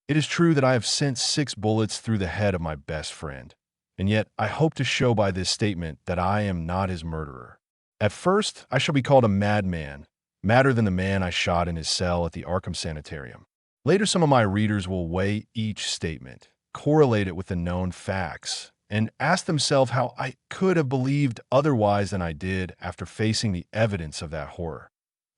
It is true that I have sent 6 bullets through the head of my best friend, and yet I hope to show by this statement that I am not his murderer. At first, I shall be called a madman, madder than the man I shot in his cell at the Arkham Sanitarium. Later, some of my readers will weigh each statement, correlate it with the known facts, and ask themselves how I could have believed otherwise than I did after facing the evidence of that horror,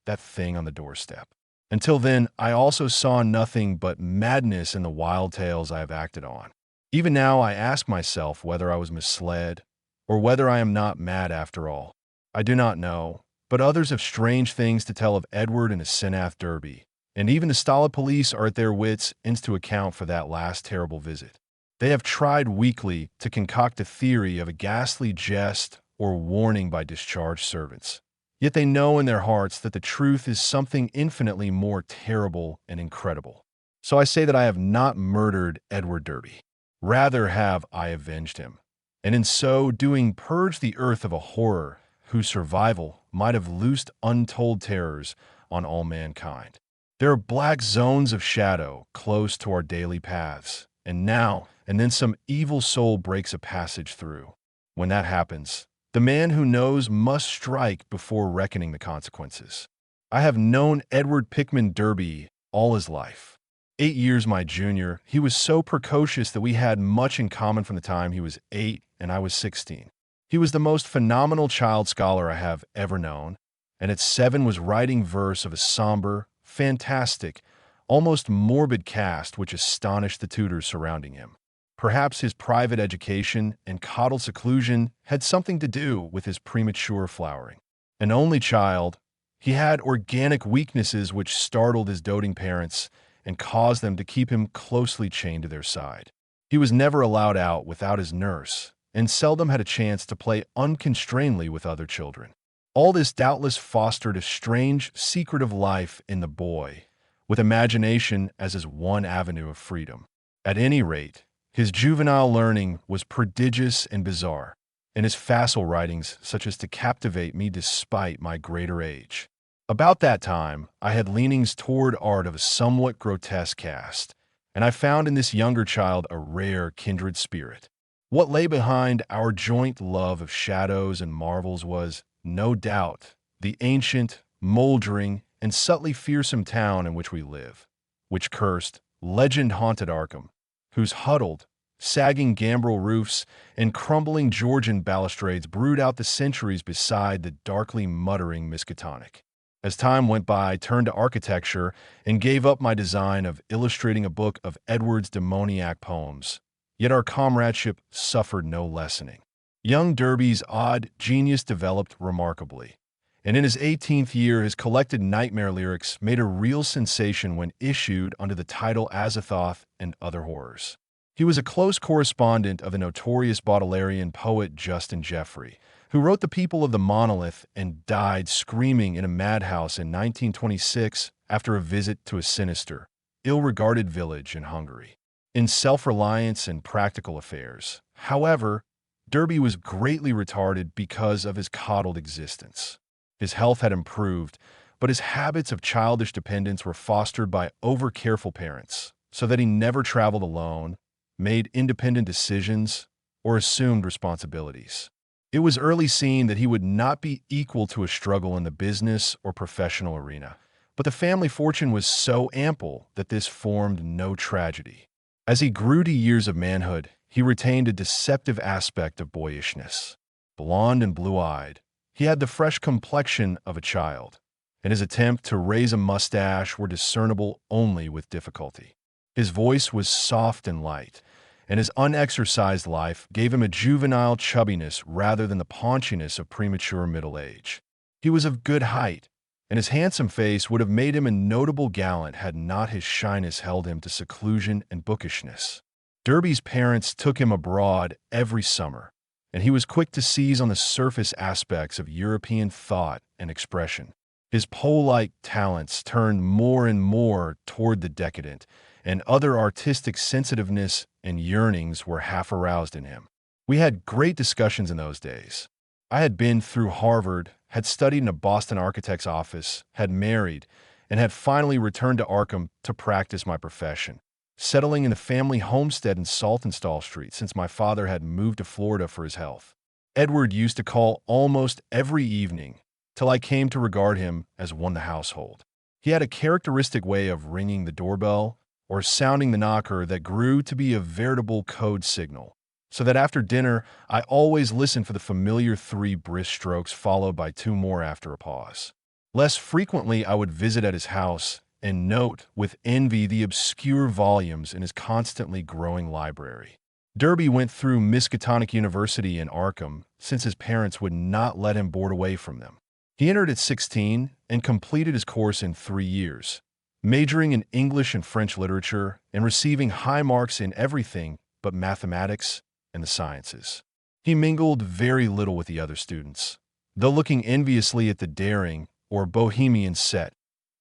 that thing on the doorstep. Until then, I also saw nothing but madness in the wild tales I have acted on. Even now, I ask myself whether I was misled, or whether I am not mad after all. I do not know, but others have strange things to tell of Edward and his Senath Derby, and even the stolid police are at their wits' ends to account for that last terrible visit. They have tried weakly to concoct a theory of a ghastly jest or warning by discharged servants. Yet they know in their hearts that the truth is something infinitely more terrible and incredible. So I say that I have not murdered Edward Derby. Rather have I avenged him, and in so doing purged the earth of a horror whose survival might have loosed untold terrors on all mankind. There are black zones of shadow close to our daily paths, and now and then some evil soul breaks a passage through. When that happens, the man who knows must strike before reckoning the consequences. I have known Edward Pickman Derby all his life. 8 years my junior, he was so precocious that we had much in common from the time he was 8 and I was 16. He was the most phenomenal child scholar I have ever known, and at 7 was writing verse of a somber, fantastic, almost morbid cast which astonished the tutors surrounding him. Perhaps his private education and coddled seclusion had something to do with his premature flowering. An only child, he had organic weaknesses which startled his doting parents and caused them to keep him closely chained to their side. He was never allowed out without his nurse, and seldom had a chance to play unconstrainedly with other children. All this doubtless fostered a strange, secretive life in the boy, with imagination as his one avenue of freedom. At any rate, his juvenile learning was prodigious and bizarre, and his facile writings such as to captivate me despite my greater age. About that time, I had leanings toward art of a somewhat grotesque cast, and I found in this younger child a rare kindred spirit. What lay behind our joint love of shadows and marvels was, no doubt, the ancient, moldering, and subtly fearsome town in which we live, which cursed, legend-haunted Arkham, whose huddled, sagging gambrel roofs and crumbling Georgian balustrades brood out the centuries beside the darkly muttering Miskatonic. As time went by, I turned to architecture and gave up my design of illustrating a book of Edward's demoniac poems. Yet our comradeship suffered no lessening. Young Derby's odd genius developed remarkably, and in his 18th year his collected nightmare lyrics made a real sensation when issued under the title Azathoth and Other Horrors. He was a close correspondent of the notorious Baudelarian poet Justin Jeffrey, who wrote The People of the Monolith and died screaming in a madhouse in 1926 after a visit to a sinister, ill-regarded village in Hungary. In self-reliance and practical affairs, however, Derby was greatly retarded because of his coddled existence. His health had improved, but his habits of childish dependence were fostered by over-careful parents, so that he never traveled alone, made independent decisions, or assumed responsibilities. It was early seen that he would not be equal to a struggle in the business or professional arena, but the family fortune was so ample that this formed no tragedy. As he grew to years of manhood, he retained a deceptive aspect of boyishness. Blond and blue-eyed, he had the fresh complexion of a child, and his attempt to raise a mustache were discernible only with difficulty. His voice was soft and light, and his unexercised life gave him a juvenile chubbiness rather than the paunchiness of premature middle age. He was of good height, and his handsome face would have made him a notable gallant had not his shyness held him to seclusion and bookishness. Derby's parents took him abroad every summer, and he was quick to seize on the surface aspects of European thought and expression. His Pole-like talents turned more and more toward the decadent, and other artistic sensitiveness and yearnings were half aroused in him. We had great discussions in those days. I had been through Harvard, had studied in a Boston architect's office, had married, and had finally returned to Arkham to practice my profession. settling in the family homestead in Saltonstall Street since my father had moved to Florida for his health. Edward used to call almost every evening, till I came to regard him as one of the household. He had a characteristic way of ringing the doorbell or sounding the knocker that grew to be a veritable code signal, so that after dinner I always listened for the familiar 3 brisk strokes followed by 2 more after a pause. Less frequently I would visit at his house and note with envy the obscure volumes in his constantly growing library. Derby went through Miskatonic University in Arkham since his parents would not let him board away from them. He entered at 16 and completed his course in 3 years, majoring in English and French literature and receiving high marks in everything but mathematics and the sciences. He mingled very little with the other students, though looking enviously at the daring or bohemian set,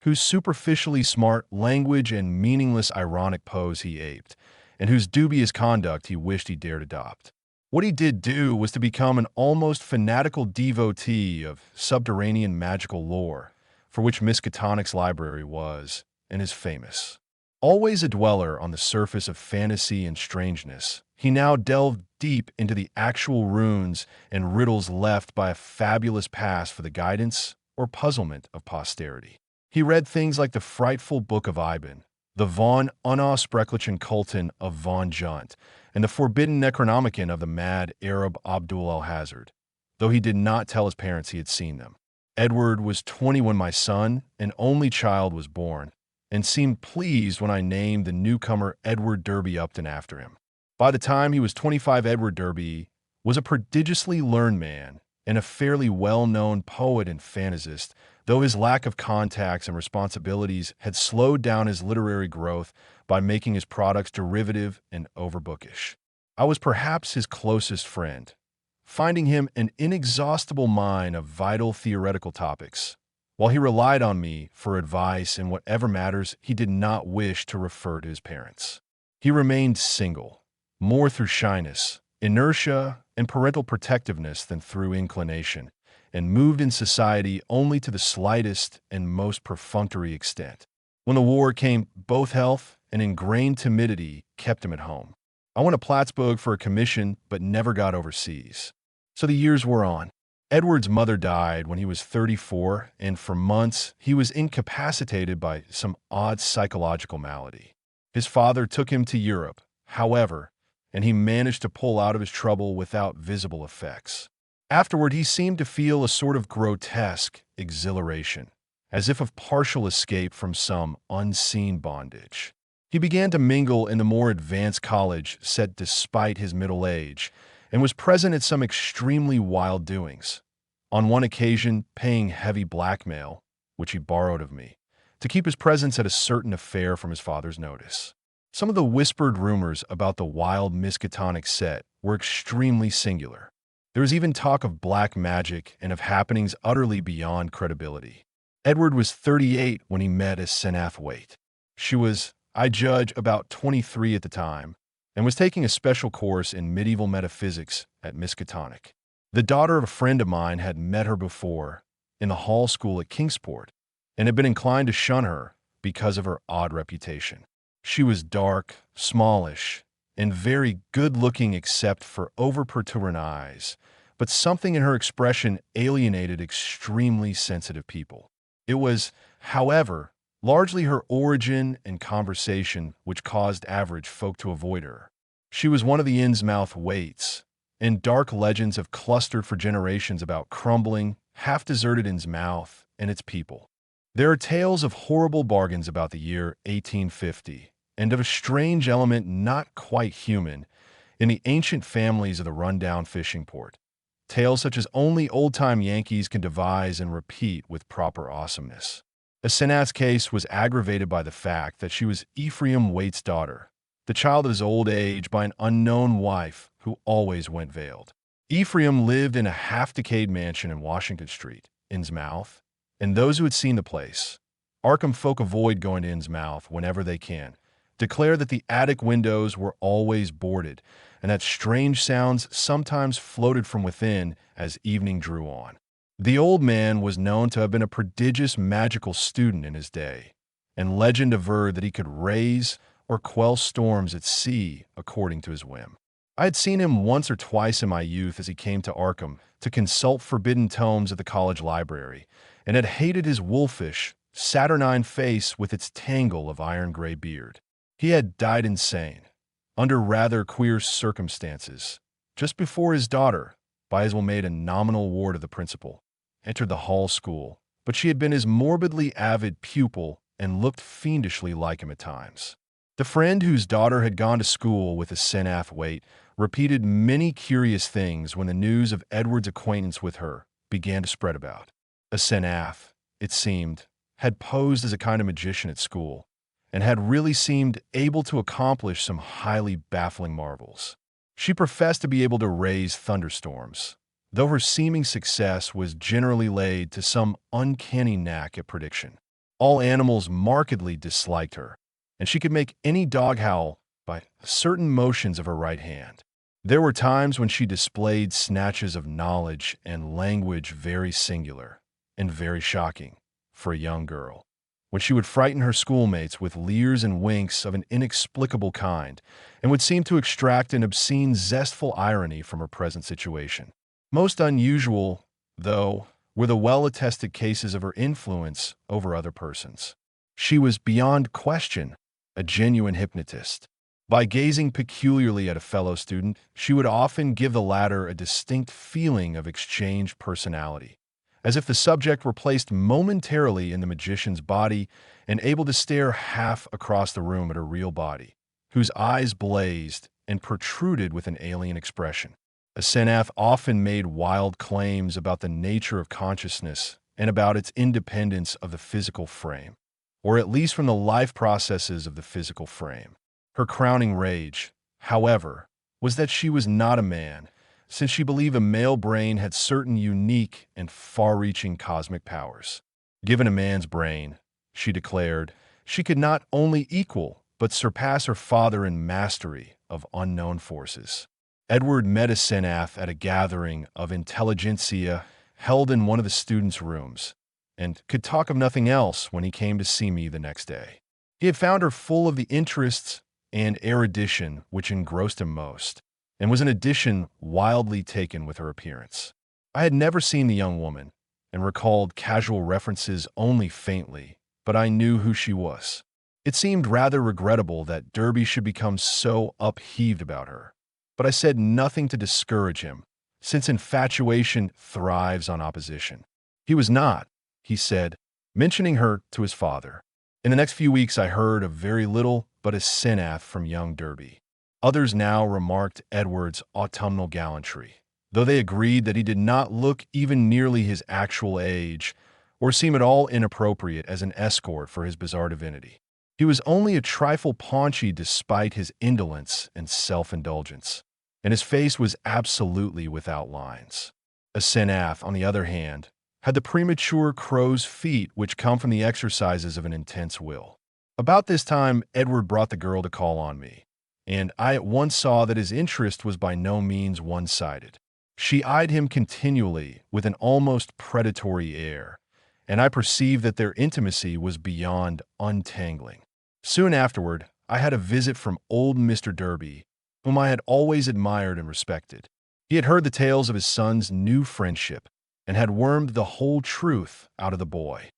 whose superficially smart language and meaningless ironic pose he aped, and whose dubious conduct he wished he dared adopt. What he did do was to become an almost fanatical devotee of subterranean magical lore, for which Miskatonic's library was and is famous. Always a dweller on the surface of fantasy and strangeness, he now delved deep into the actual runes and riddles left by a fabulous past for the guidance or puzzlement of posterity. He read things like the frightful Book of Iban, the von Unausprechlichen Kulten of von Junt, and the forbidden Necronomicon of the mad Arab Abdul al-Hazard, though he did not tell his parents he had seen them. Edward was 20 when my son, an only child, was born, and seemed pleased when I named the newcomer Edward Derby Upton after him. By the time he was 25, Edward Derby was a prodigiously learned man and a fairly well-known poet and fantasist, though his lack of contacts and responsibilities had slowed down his literary growth by making his products derivative and overbookish. I was perhaps his closest friend, finding him an inexhaustible mine of vital theoretical topics, while he relied on me for advice in whatever matters he did not wish to refer to his parents. He remained single, more through shyness, inertia, and parental protectiveness than through inclination, and moved in society only to the slightest and most perfunctory extent. When the war came, both health and ingrained timidity kept him at home. I went to Plattsburgh for a commission, but never got overseas. So the years wore on. Edward's mother died when he was 34, and for months he was incapacitated by some odd psychological malady. His father took him to Europe, however, and he managed to pull out of his trouble without visible effects. Afterward, he seemed to feel a sort of grotesque exhilaration, as if of partial escape from some unseen bondage. He began to mingle in the more advanced college set despite his middle age, and was present at some extremely wild doings, on one occasion paying heavy blackmail, which he borrowed of me, to keep his presence at a certain affair from his father's notice. Some of the whispered rumors about the wild Miskatonic set were extremely singular. There was even talk of black magic and of happenings utterly beyond credibility. Edward was 38 when he met as Senath Waite. She was, I judge, about 23 at the time, and was taking a special course in medieval metaphysics at Miskatonic. The daughter of a friend of mine had met her before in the hall school at Kingsport, and had been inclined to shun her because of her odd reputation. She was dark, smallish, and very good-looking except for over-protuberant eyes, but something in her expression alienated extremely sensitive people. It was, however, largely her origin and conversation which caused average folk to avoid her. She was one of the Innsmouth Waites, and dark legends have clustered for generations about crumbling, half-deserted Innsmouth and its people. There are tales of horrible bargains about the year 1850, and of a strange element not quite human in the ancient families of the rundown fishing port. Tales such as only old-time Yankees can devise and repeat with proper awesomeness. Asenath's case was aggravated by the fact that she was Ephraim Waite's daughter, the child of his old age by an unknown wife who always went veiled. Ephraim lived in a half-decayed mansion in Washington Street, Innsmouth, and those who had seen the place, Arkham folk avoid going to Innsmouth whenever they can, declare that the attic windows were always boarded, and that strange sounds sometimes floated from within as evening drew on. The old man was known to have been a prodigious magical student in his day, and legend averred that he could raise or quell storms at sea according to his whim. I had seen him once or twice in my youth as he came to Arkham to consult forbidden tomes at the college library, and had hated his wolfish, saturnine face with its tangle of iron-gray beard. He had died insane, under rather queer circumstances, just before his daughter, Beisel made a nominal ward of the principal, entered the Hall School, but she had been his morbidly avid pupil and looked fiendishly like him at times. The friend whose daughter had gone to school with a Senath Waite repeated many curious things when the news of Edward's acquaintance with her began to spread about. A Senath, it seemed, had posed as a kind of magician at school, and had really seemed able to accomplish some highly baffling marvels. She professed to be able to raise thunderstorms, though her seeming success was generally laid to some uncanny knack at prediction. All animals markedly disliked her, and she could make any dog howl by certain motions of her right hand. There were times when she displayed snatches of knowledge and language very singular and very shocking for a young girl, when she would frighten her schoolmates with leers and winks of an inexplicable kind, and would seem to extract an obscene, zestful irony from her present situation. Most unusual, though, were the well-attested cases of her influence over other persons. She was beyond question a genuine hypnotist. By gazing peculiarly at a fellow student, she would often give the latter a distinct feeling of exchanged personality, as if the subject were placed momentarily in the magician's body and able to stare half across the room at her real body, whose eyes blazed and protruded with an alien expression. A Senath often made wild claims about the nature of consciousness and about its independence of the physical frame, or at least from the life processes of the physical frame. Her crowning rage, however, was that she was not a man, since she believed a male brain had certain unique and far-reaching cosmic powers. Given a man's brain, she declared, she could not only equal but surpass her father in mastery of unknown forces. Edward met a Senath at a gathering of intelligentsia held in one of the students' rooms, and could talk of nothing else when he came to see me the next day. He had found her full of the interests and erudition which engrossed him most, and was in addition wildly taken with her appearance. I had never seen the young woman, and recalled casual references only faintly, but I knew who she was. It seemed rather regrettable that Derby should become so upheaved about her, but I said nothing to discourage him, since infatuation thrives on opposition. He was not, he said, mentioning her to his father. In the next few weeks I heard of very little but a Senath from young Derby. Others now remarked Edward's autumnal gallantry, though they agreed that he did not look even nearly his actual age, or seem at all inappropriate as an escort for his bizarre divinity. He was only a trifle paunchy despite his indolence and self-indulgence, and his face was absolutely without lines. A Senath, on the other hand, had the premature crow's feet which come from the exercises of an intense will. About this time, Edward brought the girl to call on me, and I at once saw that his interest was by no means one-sided. She eyed him continually with an almost predatory air, and I perceived that their intimacy was beyond untangling. Soon afterward, I had a visit from old Mr. Derby, whom I had always admired and respected. He had heard the tales of his son's new friendship, and had wormed the whole truth out of the boy.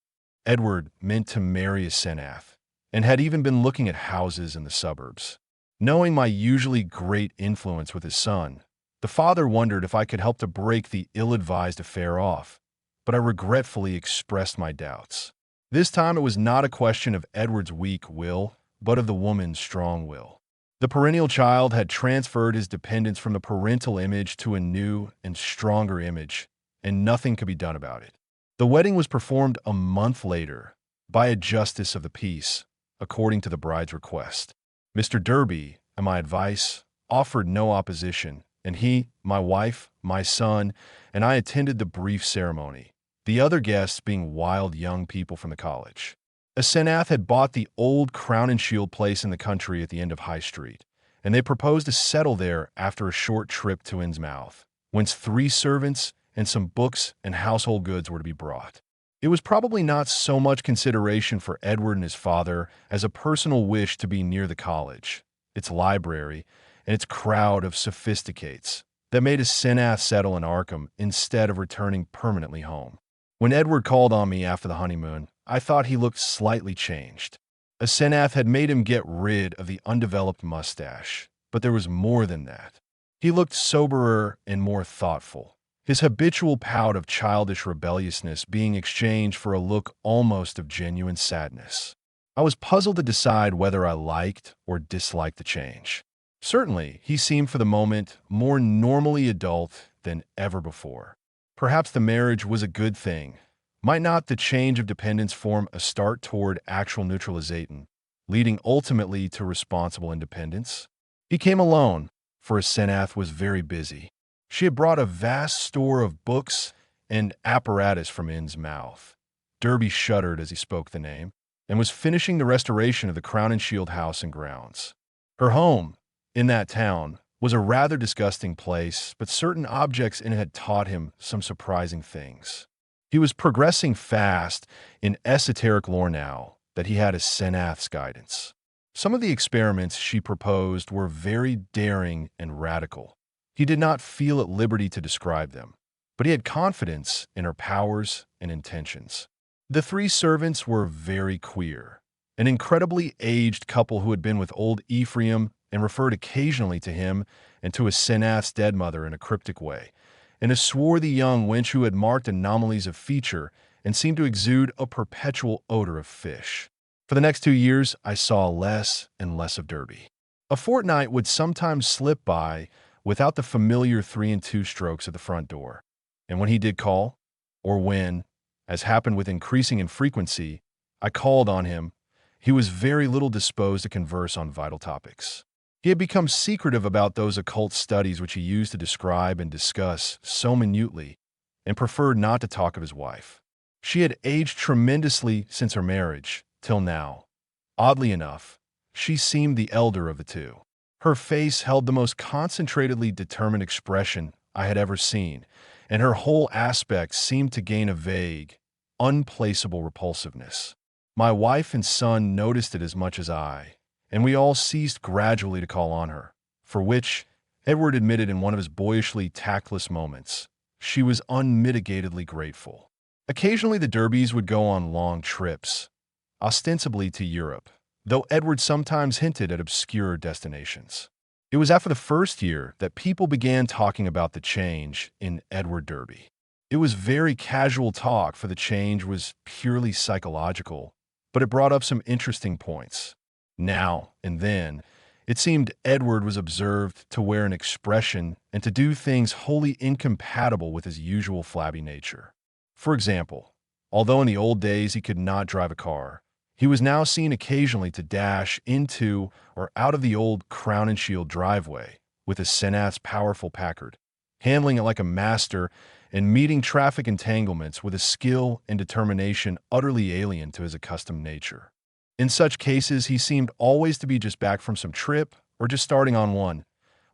Edward meant to marry a Senath, and had even been looking at houses in the suburbs. Knowing my usually great influence with his son, the father wondered if I could help to break the ill-advised affair off, but I regretfully expressed my doubts. This time it was not a question of Edward's weak will, but of the woman's strong will. The perennial child had transferred his dependence from the parental image to a new and stronger image, and nothing could be done about it. The wedding was performed a month later by a justice of the peace, according to the bride's request. Mr. Derby, at my advice, offered no opposition, and he, my wife, my son, and I attended the brief ceremony, the other guests being wild young people from the college. A Senath had bought the old Crown and Shield place in the country at the end of High Street, and they proposed to settle there after a short trip to Innsmouth, whence 3 servants and some books and household goods were to be brought. It was probably not so much consideration for Edward and his father as a personal wish to be near the college, its library, and its crowd of sophisticates that made a Senath settle in Arkham instead of returning permanently home. When Edward called on me after the honeymoon, I thought he looked slightly changed. A Senath had made him get rid of the undeveloped mustache, but there was more than that. He looked soberer and more thoughtful, his habitual pout of childish rebelliousness being exchanged for a look almost of genuine sadness. I was puzzled to decide whether I liked or disliked the change. Certainly, he seemed for the moment more normally adult than ever before. Perhaps the marriage was a good thing. Might not the change of dependence form a start toward actual neutralization, leading ultimately to responsible independence? He came alone, for his Senath was very busy. She had brought a vast store of books and apparatus from Innsmouth. Derby shuddered as he spoke the name, and was finishing the restoration of the Crown and Shield house and grounds. Her home, in that town, was a rather disgusting place, but certain objects in it had taught him some surprising things. He was progressing fast in esoteric lore now that he had his Senath's guidance. Some of the experiments she proposed were very daring and radical. He did not feel at liberty to describe them, but he had confidence in her powers and intentions. The three servants were very queer, an incredibly aged couple who had been with old Ephraim and referred occasionally to him and to his Senath's dead mother in a cryptic way, and a swarthy young wench who had marked anomalies of feature and seemed to exude a perpetual odor of fish. For the next 2 years, I saw less and less of Derby. A fortnight would sometimes slip by without the familiar 3 and 2 strokes at the front door, and when he did call, or when, as happened with increasing infrequency, I called on him, he was very little disposed to converse on vital topics. He had become secretive about those occult studies which he used to describe and discuss so minutely, and preferred not to talk of his wife. She had aged tremendously since her marriage, till now. Oddly enough, she seemed the elder of the two. Her face held the most concentratedly determined expression I had ever seen, and her whole aspect seemed to gain a vague, unplaceable repulsiveness. My wife and son noticed it as much as I, and we all ceased gradually to call on her, for which, Edward admitted in one of his boyishly tactless moments, she was unmitigatedly grateful. Occasionally the Derbys would go on long trips, ostensibly to Europe, though Edward sometimes hinted at obscure destinations. It was after the first year that people began talking about the change in Edward Derby. It was very casual talk, for the change was purely psychological, but it brought up some interesting points. Now and then, it seemed Edward was observed to wear an expression and to do things wholly incompatible with his usual flabby nature. For example, although in the old days he could not drive a car, he was now seen occasionally to dash into or out of the old Crown and Shield driveway with his Senath's powerful Packard, handling it like a master and meeting traffic entanglements with a skill and determination utterly alien to his accustomed nature. In such cases, he seemed always to be just back from some trip or just starting on one.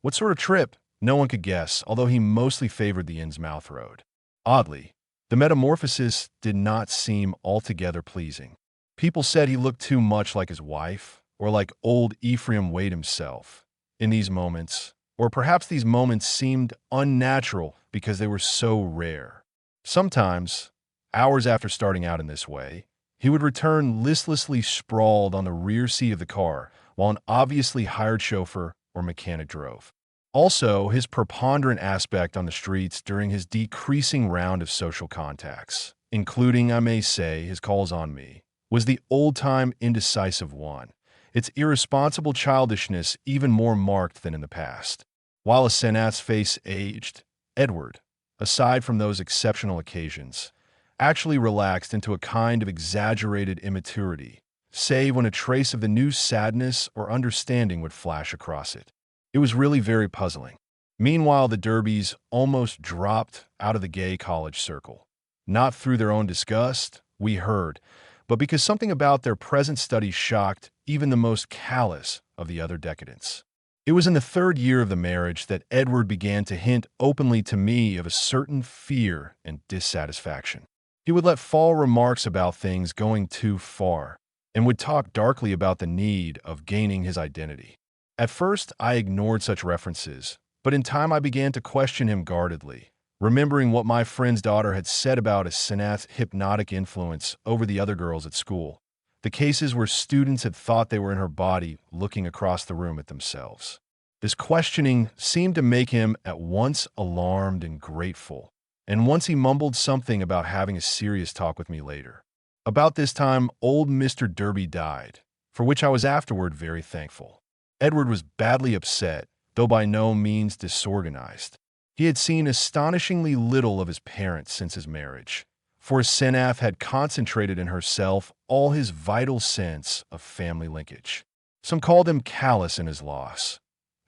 What sort of trip? No one could guess, although he mostly favored the Innsmouth road. Oddly, the metamorphosis did not seem altogether pleasing. People said he looked too much like his wife, or like old Ephraim Wade himself, in these moments, or perhaps these moments seemed unnatural because they were so rare. Sometimes, hours after starting out in this way, he would return listlessly sprawled on the rear seat of the car while an obviously hired chauffeur or mechanic drove. Also, his preponderant aspect on the streets during his decreasing round of social contacts, including, I may say, his calls on me, was the old-time indecisive one, its irresponsible childishness even more marked than in the past. While a Senath's face aged, Edward, aside from those exceptional occasions, actually relaxed into a kind of exaggerated immaturity, save when a trace of the new sadness or understanding would flash across it. It was really very puzzling. Meanwhile, the Derbys almost dropped out of the gay college circle. Not through their own disgust, we heard, but because something about their present study shocked even the most callous of the other decadents. It was in the 3rd year of the marriage that Edward began to hint openly to me of a certain fear and dissatisfaction. He would let fall remarks about things going too far and would talk darkly about the need of gaining his identity. At first, I ignored such references, but in time I began to question him guardedly, remembering what my friend's daughter had said about Senath's hypnotic influence over the other girls at school. The cases where students had thought they were in her body looking across the room at themselves. This questioning seemed to make him at once alarmed and grateful, and once he mumbled something about having a serious talk with me later. About this time, old Mr. Derby died, for which I was afterward very thankful. Edward was badly upset, though by no means disorganized. He had seen astonishingly little of his parents since his marriage, for Senath had concentrated in herself all his vital sense of family linkage. Some called him callous in his loss,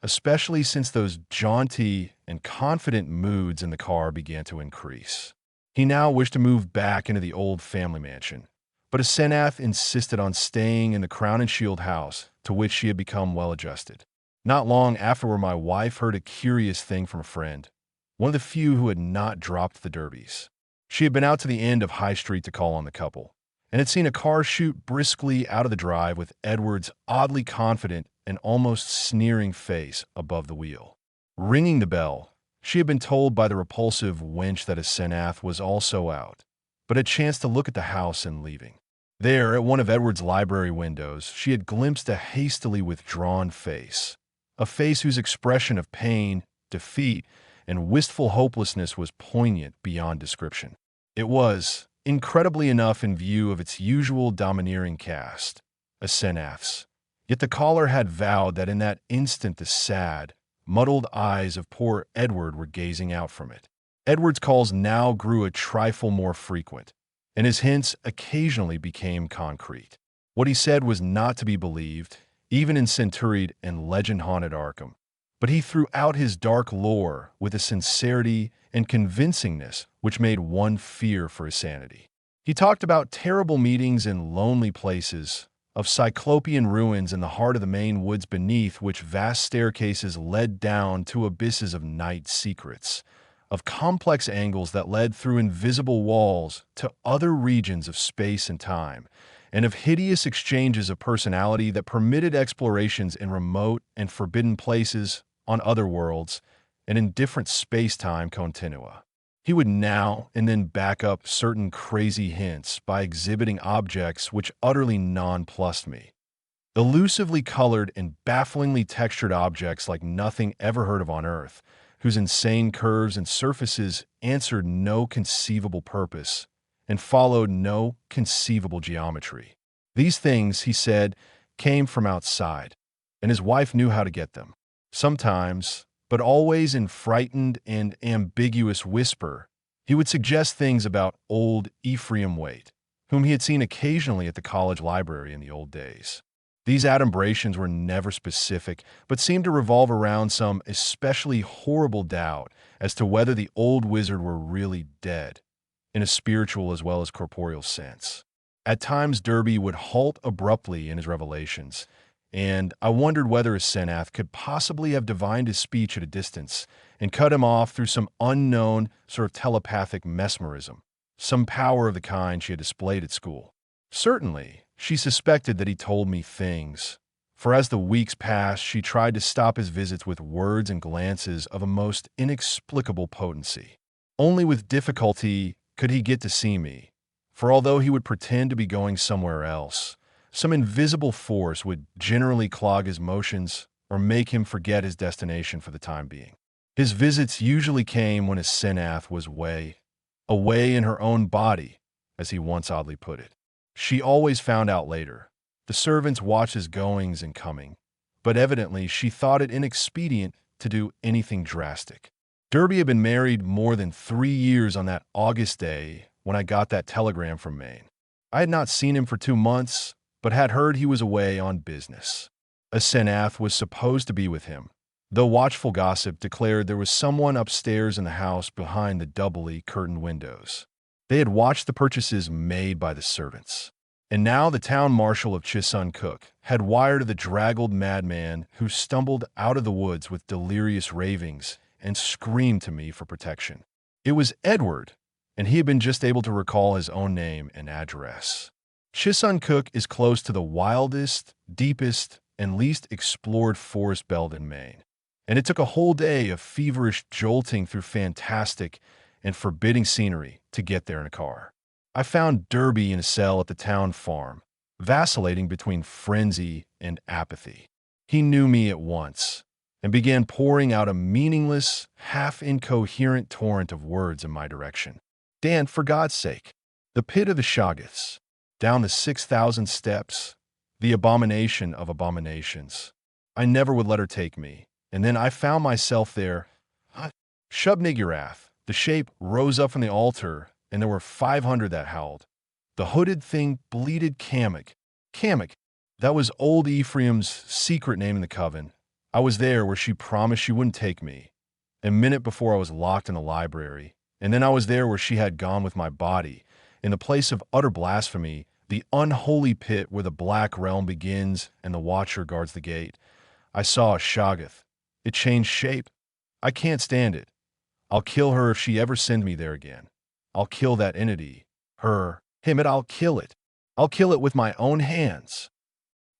especially since those jaunty and confident moods in the car began to increase. He now wished to move back into the old family mansion, but Senath insisted on staying in the Crown and Shield house, to which she had become well adjusted. Not long afterward, my wife heard a curious thing from a friend, one of the few who had not dropped the Derbys. She had been out to the end of High Street to call on the couple, and had seen a car shoot briskly out of the drive with Edward's oddly confident and almost sneering face above the wheel. Ringing the bell, she had been told by the repulsive wench that Senath was also out, but had chanced to look at the house and leaving. There, at one of Edward's library windows, she had glimpsed a hastily withdrawn face, a face whose expression of pain, defeat, and wistful hopelessness was poignant beyond description. It was, incredibly enough in view of its usual domineering cast, Senath's. Yet the caller had vowed that in that instant the sad, muddled eyes of poor Edward were gazing out from it. Edward's calls now grew a trifle more frequent, and his hints occasionally became concrete. What he said was not to be believed, even in centuried and legend-haunted Arkham, but he threw out his dark lore with a sincerity and convincingness which made one fear for his sanity. He talked about terrible meetings in lonely places, of cyclopean ruins in the heart of the Maine woods beneath which vast staircases led down to abysses of night secrets, of complex angles that led through invisible walls to other regions of space and time, and of hideous exchanges of personality that permitted explorations in remote and forbidden places, on other worlds, and in different space-time continua. He would now and then back up certain crazy hints by exhibiting objects which utterly nonplussed me. Elusively colored and bafflingly textured objects like nothing ever heard of on Earth, whose insane curves and surfaces answered no conceivable purpose and followed no conceivable geometry. These things, he said, came from outside, and his wife knew how to get them. Sometimes, but always in frightened and ambiguous whisper, he would suggest things about old Ephraim Waite, whom he had seen occasionally at the college library in the old days. These adumbrations were never specific, but seemed to revolve around some especially horrible doubt as to whether the old wizard were really dead, in a spiritual as well as corporeal sense. At times Derby would halt abruptly in his revelations, and I wondered whether Senath could possibly have divined his speech at a distance and cut him off through some unknown sort of telepathic mesmerism, some power of the kind she had displayed at school. Certainly, she suspected that he told me things, for as the weeks passed, she tried to stop his visits with words and glances of a most inexplicable potency. Only with difficulty could he get to see me, for although he would pretend to be going somewhere else, some invisible force would generally clog his motions or make him forget his destination for the time being. His visits usually came when his Senath was away in her own body, as he once oddly put it. She always found out later. The servants watched his goings and coming, but evidently she thought it inexpedient to do anything drastic. Derby had been married more than 3 years on that August day when I got that telegram from Maine. I had not seen him for 2 months, but had heard he was away on business. Senath was supposed to be with him, though watchful gossip declared there was someone upstairs in the house behind the doubly curtained windows. They had watched the purchases made by the servants. And now the town marshal of Chisuncook had wired of the draggled madman who stumbled out of the woods with delirious ravings and screamed to me for protection. It was Edward, and he had been just able to recall his own name and address. Chisuncook is close to the wildest, deepest, and least explored forest belt in Maine, and it took a whole day of feverish jolting through fantastic and forbidding scenery to get there in a car. I found Derby in a cell at the town farm, vacillating between frenzy and apathy. He knew me at once and began pouring out a meaningless, half-incoherent torrent of words in my direction. Dan, for God's sake, the pit of the Shoggoths, down the 6,000 steps, the abomination of abominations. I never would let her take me, and then I found myself there. Shub-Niggurath. The shape rose up from the altar, and there were 500 that howled. The hooded thing bleated Kamek. Kamek, that was old Ephraim's secret name in the coven. I was there where she promised she wouldn't take me. A minute before I was locked in the library, and then I was there where she had gone with my body, in the place of utter blasphemy, the unholy pit where the black realm begins and the watcher guards the gate. I saw a Shoggoth. It changed shape. I can't stand it. I'll kill her if she ever sends me there again. I'll kill that entity. Him, I'll kill it. I'll kill it with my own hands.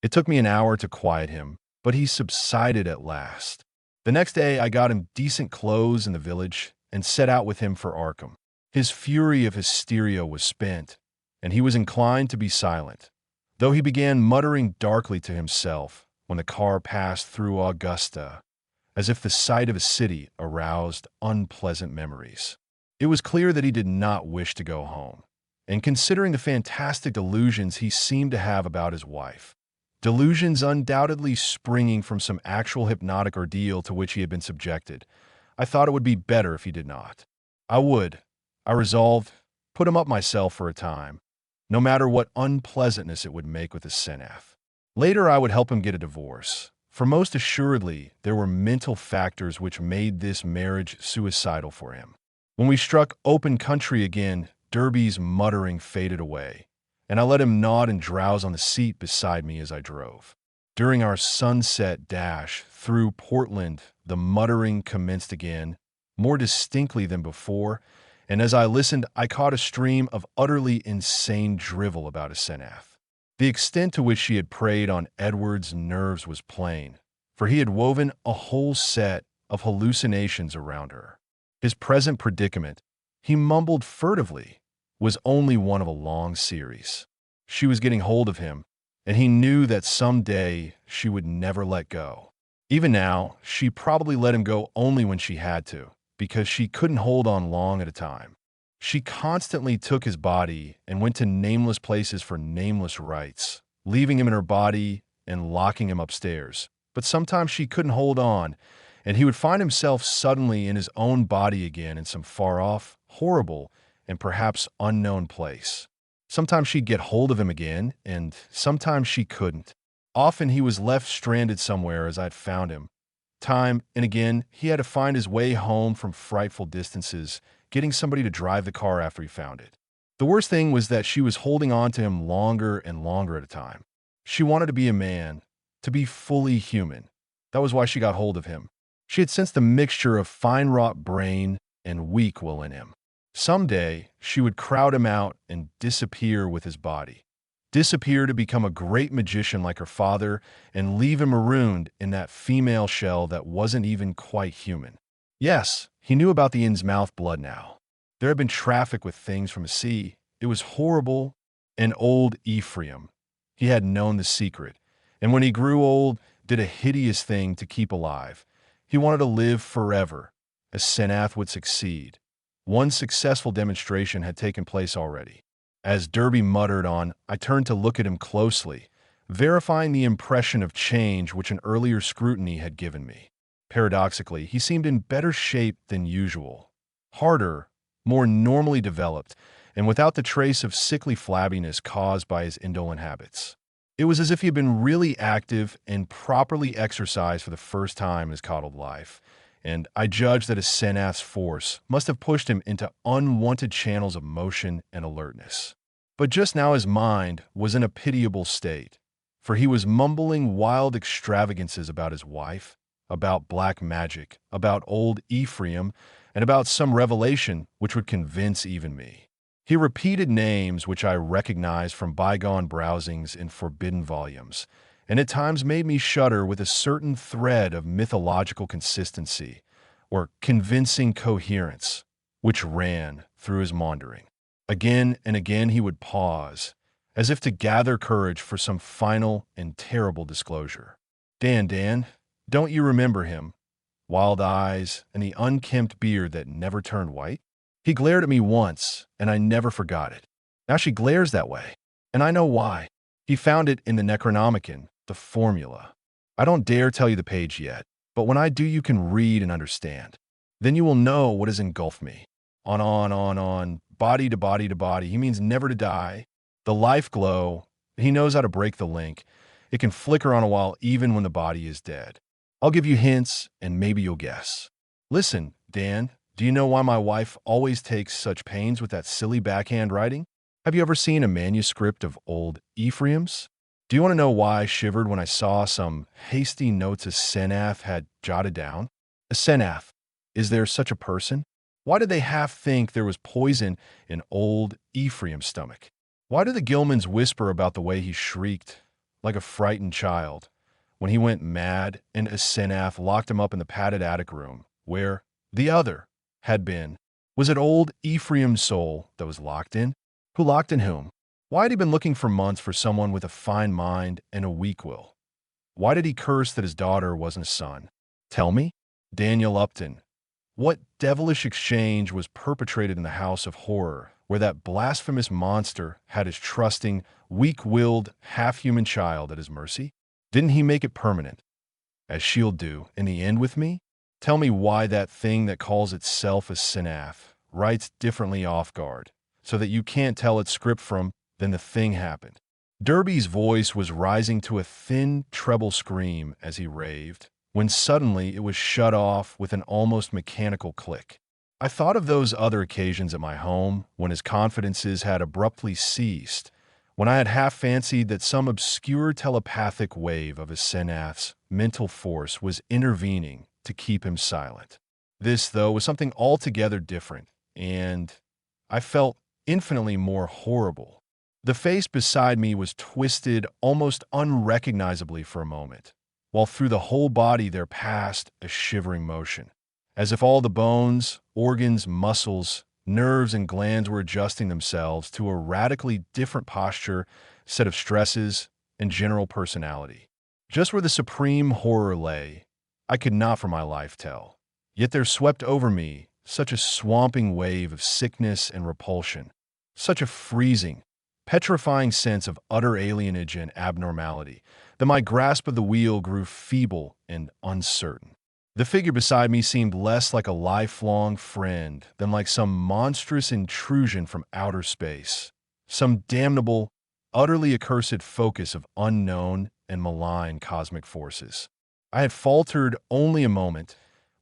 It took me an hour to quiet him, but he subsided at last. The next day, I got him decent clothes in the village and set out with him for Arkham. His fury of hysteria was spent, and he was inclined to be silent, though he began muttering darkly to himself when the car passed through Augusta, as if the sight of a city aroused unpleasant memories. It was clear that he did not wish to go home, and considering the fantastic delusions he seemed to have about his wife, delusions undoubtedly springing from some actual hypnotic ordeal to which he had been subjected, I thought it would be better if he did not. I resolved, put him up myself for a time, no matter what unpleasantness it would make with his Senath. Later I would help him get a divorce, for most assuredly there were mental factors which made this marriage suicidal for him. When we struck open country again, Derby's muttering faded away, and I let him nod and drowse on the seat beside me as I drove. During our sunset dash through Portland, the muttering commenced again, more distinctly than before, and as I listened, I caught a stream of utterly insane drivel about his Senath. The extent to which she had preyed on Edward's nerves was plain, for he had woven a whole set of hallucinations around her. His present predicament, he mumbled furtively, was only one of a long series. She was getting hold of him, and he knew that some day she would never let go. Even now, she probably let him go only when she had to, because she couldn't hold on long at a time. She constantly took his body and went to nameless places for nameless rites, leaving him in her body and locking him upstairs. But sometimes she couldn't hold on, and he would find himself suddenly in his own body again in some far-off, horrible, and perhaps unknown place. Sometimes she'd get hold of him again, and sometimes she couldn't. Often he was left stranded somewhere as I'd found him. Time and again, he had to find his way home from frightful distances, getting somebody to drive the car after he found it. The worst thing was that she was holding on to him longer and longer at a time. She wanted to be a man, to be fully human. That was why she got hold of him. She had sensed a mixture of fine-wrought brain and weak will in him. Someday, she would crowd him out and disappear with his body. Disappear to become a great magician like her father and leave him marooned in that female shell that wasn't even quite human. Yes, he knew about the Innsmouth blood now. There had been traffic with things from the sea. It was horrible. And old Ephraim. He had known the secret, and when he grew old, did a hideous thing to keep alive. He wanted to live forever, as Senath would succeed. One successful demonstration had taken place already. As Derby muttered on, I turned to look at him closely, verifying the impression of change which an earlier scrutiny had given me. Paradoxically, he seemed in better shape than usual. Harder, more normally developed, and without the trace of sickly flabbiness caused by his indolent habits. It was as if he had been really active and properly exercised for the first time in his coddled life, and I judged that his Senath's force must have pushed him into unwanted channels of motion and alertness. But just now his mind was in a pitiable state, for he was mumbling wild extravagances about his wife, about black magic, about old Ephraim, and about some revelation which would convince even me. He repeated names which I recognized from bygone browsings in forbidden volumes, and at times made me shudder with a certain thread of mythological consistency or convincing coherence which ran through his maundering. Again and again he would pause, as if to gather courage for some final and terrible disclosure. Dan, don't you remember him? Wild eyes and the unkempt beard that never turned white? He glared at me once, and I never forgot it. Now she glares that way, and I know why. He found it in the Necronomicon, the formula. I don't dare tell you the page yet, but when I do you can read and understand. Then you will know what has engulfed me. On, body to body to body. He means never to die. The life glow, he knows how to break the link. It can flicker on a while even when the body is dead. I'll give you hints, and maybe you'll guess. Listen, Dan, do you know why my wife always takes such pains with that silly backhand writing? Have you ever seen a manuscript of old Ephraim's? Do you want to know why I shivered when I saw some hasty notes a Senath had jotted down? A Senath. Is there such a person? Why did they half think there was poison in old Ephraim's stomach? Why do the Gilmans whisper about the way he shrieked, like a frightened child, when he went mad and Asenath locked him up in the padded attic room, where the other had been? Was it old Ephraim's soul that was locked in? Who locked in whom? Why had he been looking for months for someone with a fine mind and a weak will? Why did he curse that his daughter wasn't a son? Tell me, Daniel Upton, what devilish exchange was perpetrated in the house of horror where that blasphemous monster had his trusting, weak-willed, half-human child at his mercy? Didn't he make it permanent, as she'll do in the end with me? Tell me why that thing that calls itself a Senath writes differently off guard, so that you can't tell its script from "then the thing happened." Derby's voice was rising to a thin treble scream as he raved, when suddenly it was shut off with an almost mechanical click. I thought of those other occasions at my home when his confidences had abruptly ceased, when I had half fancied that some obscure telepathic wave of his Senath's mental force was intervening to keep him silent. This, though, was something altogether different, and I felt infinitely more horrible. The face beside me was twisted almost unrecognizably for a moment, while through the whole body there passed a shivering motion, as if all the bones, organs, muscles, nerves, and glands were adjusting themselves to a radically different posture, set of stresses, and general personality. Just where the supreme horror lay, I could not for my life tell. Yet there swept over me such a swamping wave of sickness and repulsion, such a freezing, petrifying sense of utter alienage and abnormality, that my grasp of the wheel grew feeble and uncertain. The figure beside me seemed less like a lifelong friend than like some monstrous intrusion from outer space, some damnable, utterly accursed focus of unknown and malign cosmic forces. I had faltered only a moment,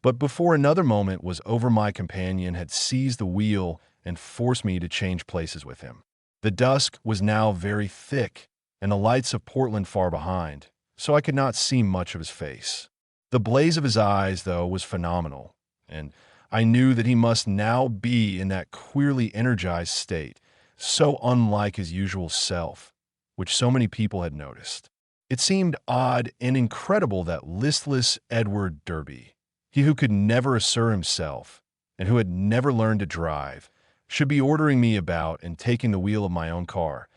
but before another moment was over, my companion had seized the wheel and forced me to change places with him. The dusk was now very thick, and the lights of Portland far behind, so I could not see much of his face. The blaze of his eyes, though, was phenomenal, and I knew that he must now be in that queerly energized state, so unlike his usual self, which so many people had noticed. It seemed odd and incredible that listless Edward Derby, he who could never assert himself and who had never learned to drive, should be ordering me about and taking the wheel of my own car.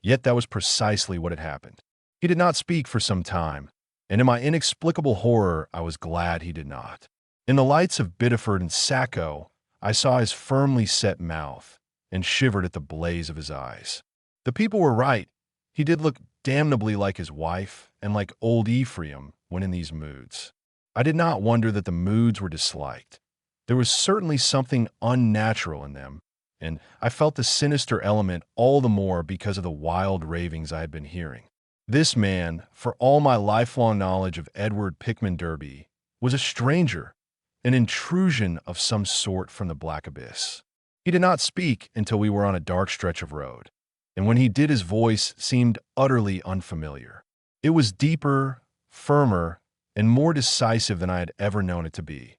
Yet that was precisely what had happened. He did not speak for some time, and in my inexplicable horror I was glad he did not. In the lights of Biddeford and Sacco, I saw his firmly set mouth and shivered at the blaze of his eyes. The people were right. He did look damnably like his wife and like old Ephraim when in these moods. I did not wonder that the moods were disliked. There was certainly something unnatural in them, and I felt the sinister element all the more because of the wild ravings I had been hearing. This man, for all my lifelong knowledge of Edward Pickman Derby, was a stranger, an intrusion of some sort from the black abyss. He did not speak until we were on a dark stretch of road, and when he did his voice seemed utterly unfamiliar. It was deeper, firmer, and more decisive than I had ever known it to be,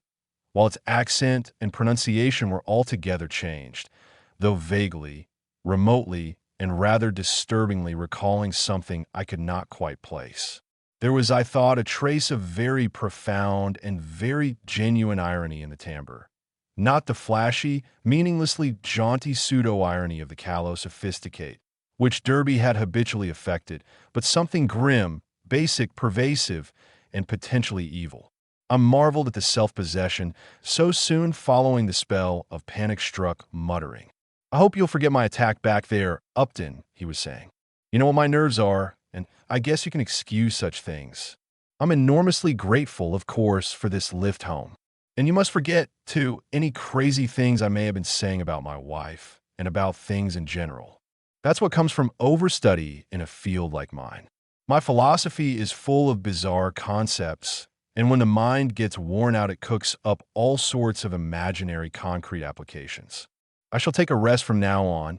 while its accent and pronunciation were altogether changed, though vaguely, remotely, and rather disturbingly recalling something I could not quite place. There was, I thought, a trace of very profound and very genuine irony in the timbre. Not the flashy, meaninglessly jaunty pseudo-irony of the callow sophisticate, which Derby had habitually affected, but something grim, basic, pervasive, and potentially evil. I marveled at the self-possession so soon following the spell of panic-struck muttering. "I hope you'll forget my attack back there, Upton," he was saying. "You know what my nerves are, and I guess you can excuse such things. I'm enormously grateful, of course, for this lift home. And you must forget, too, any crazy things I may have been saying about my wife and about things in general. That's what comes from overstudy in a field like mine. My philosophy is full of bizarre concepts, and when the mind gets worn out, it cooks up all sorts of imaginary concrete applications. I shall take a rest from now on.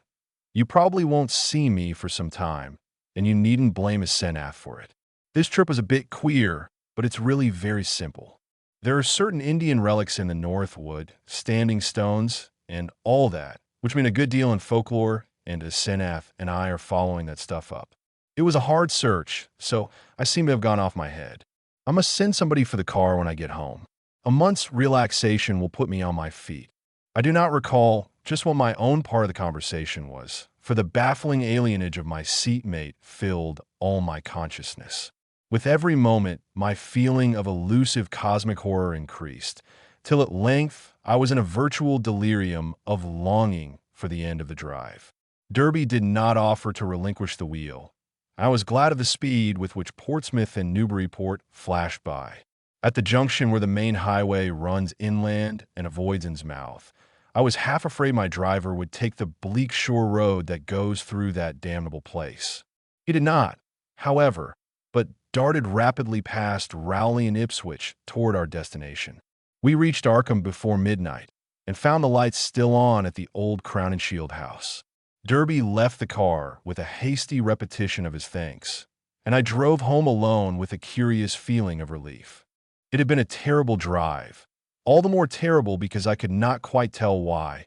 You probably won't see me for some time, and you needn't blame a Senath for it. This trip was a bit queer, but it's really very simple. There are certain Indian relics in the Northwood, standing stones, and all that, which mean a good deal in folklore, and Senath and I are following that stuff up. It was a hard search, so I seem to have gone off my head. I must send somebody for the car when I get home. A month's relaxation will put me on my feet. I do not recall just what my own part of the conversation was, for the baffling alienage of my seatmate filled all my consciousness. With every moment, my feeling of elusive cosmic horror increased, till at length I was in a virtual delirium of longing for the end of the drive. Derby did not offer to relinquish the wheel. I was glad of the speed with which Portsmouth and Newburyport flashed by. At the junction where the main highway runs inland and avoids Innsmouth, I was half afraid my driver would take the bleak shore road that goes through that damnable place. He did not, however, but darted rapidly past Rowley and Ipswich toward our destination. We reached Arkham before midnight and found the lights still on at the old Crown and Shield house. Derby left the car with a hasty repetition of his thanks, and I drove home alone with a curious feeling of relief. It had been a terrible drive, all the more terrible because I could not quite tell why,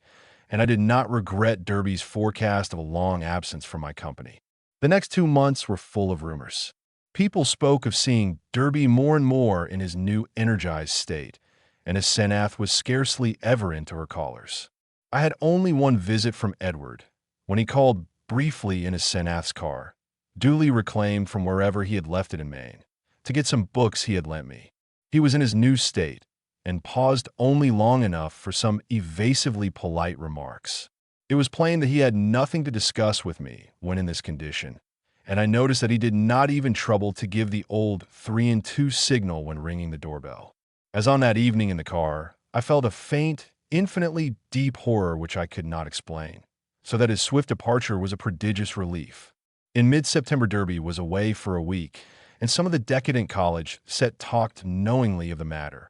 and I did not regret Derby's forecast of a long absence from my company. The next 2 months were full of rumors. People spoke of seeing Derby more and more in his new energized state, and as Senath was scarcely ever into her callers. I had only one visit from Edward, when he called briefly in his Senath's car, duly reclaimed from wherever he had left it in Maine, to get some books he had lent me. He was in his new state, and paused only long enough for some evasively polite remarks. It was plain that he had nothing to discuss with me when in this condition, and I noticed that he did not even trouble to give the old 3-2 signal when ringing the doorbell. As on that evening in the car, I felt a faint, infinitely deep horror which I could not explain, so that his swift departure was a prodigious relief. In mid-September, Derby was away for a week, and some of the decadent college set talked knowingly of the matter,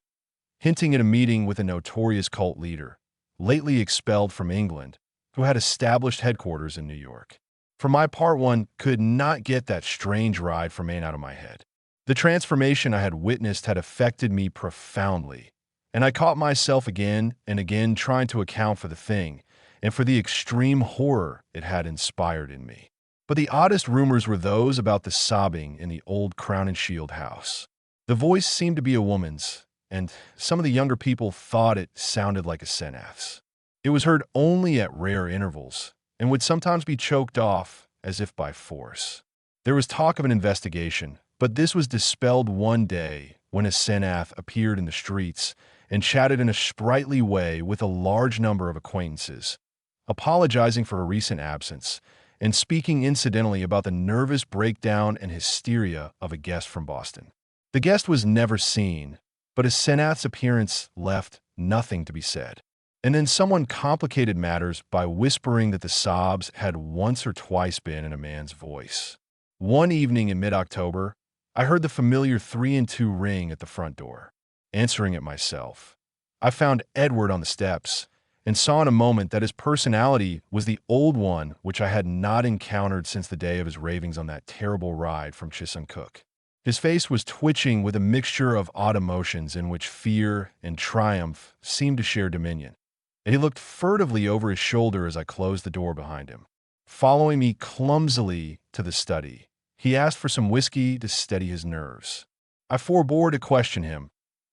hinting at a meeting with a notorious cult leader, lately expelled from England, who had established headquarters in New York. For my part, one could not get that strange ride from Maine out of my head. The transformation I had witnessed had affected me profoundly, and I caught myself again and again trying to account for the thing and for the extreme horror it had inspired in me. But the oddest rumors were those about the sobbing in the old Crown and Shield house. The voice seemed to be a woman's, and some of the younger people thought it sounded like a Senath's. It was heard only at rare intervals, and would sometimes be choked off as if by force. There was talk of an investigation, but this was dispelled one day when a Senath appeared in the streets and chatted in a sprightly way with a large number of acquaintances, apologizing for her recent absence and speaking incidentally about the nervous breakdown and hysteria of a guest from Boston. The guest was never seen, but his Senath's appearance left nothing to be said. And then someone complicated matters by whispering that the sobs had once or twice been in a man's voice. One evening in mid-October, I heard the familiar 3-2 ring at the front door. Answering it myself, I found Edward on the steps and saw in a moment that his personality was the old one which I had not encountered since the day of his ravings on that terrible ride from Chisholmcook. His face was twitching with a mixture of odd emotions in which fear and triumph seemed to share dominion. And he looked furtively over his shoulder as I closed the door behind him. Following me clumsily to the study, he asked for some whiskey to steady his nerves. I forbore to question him,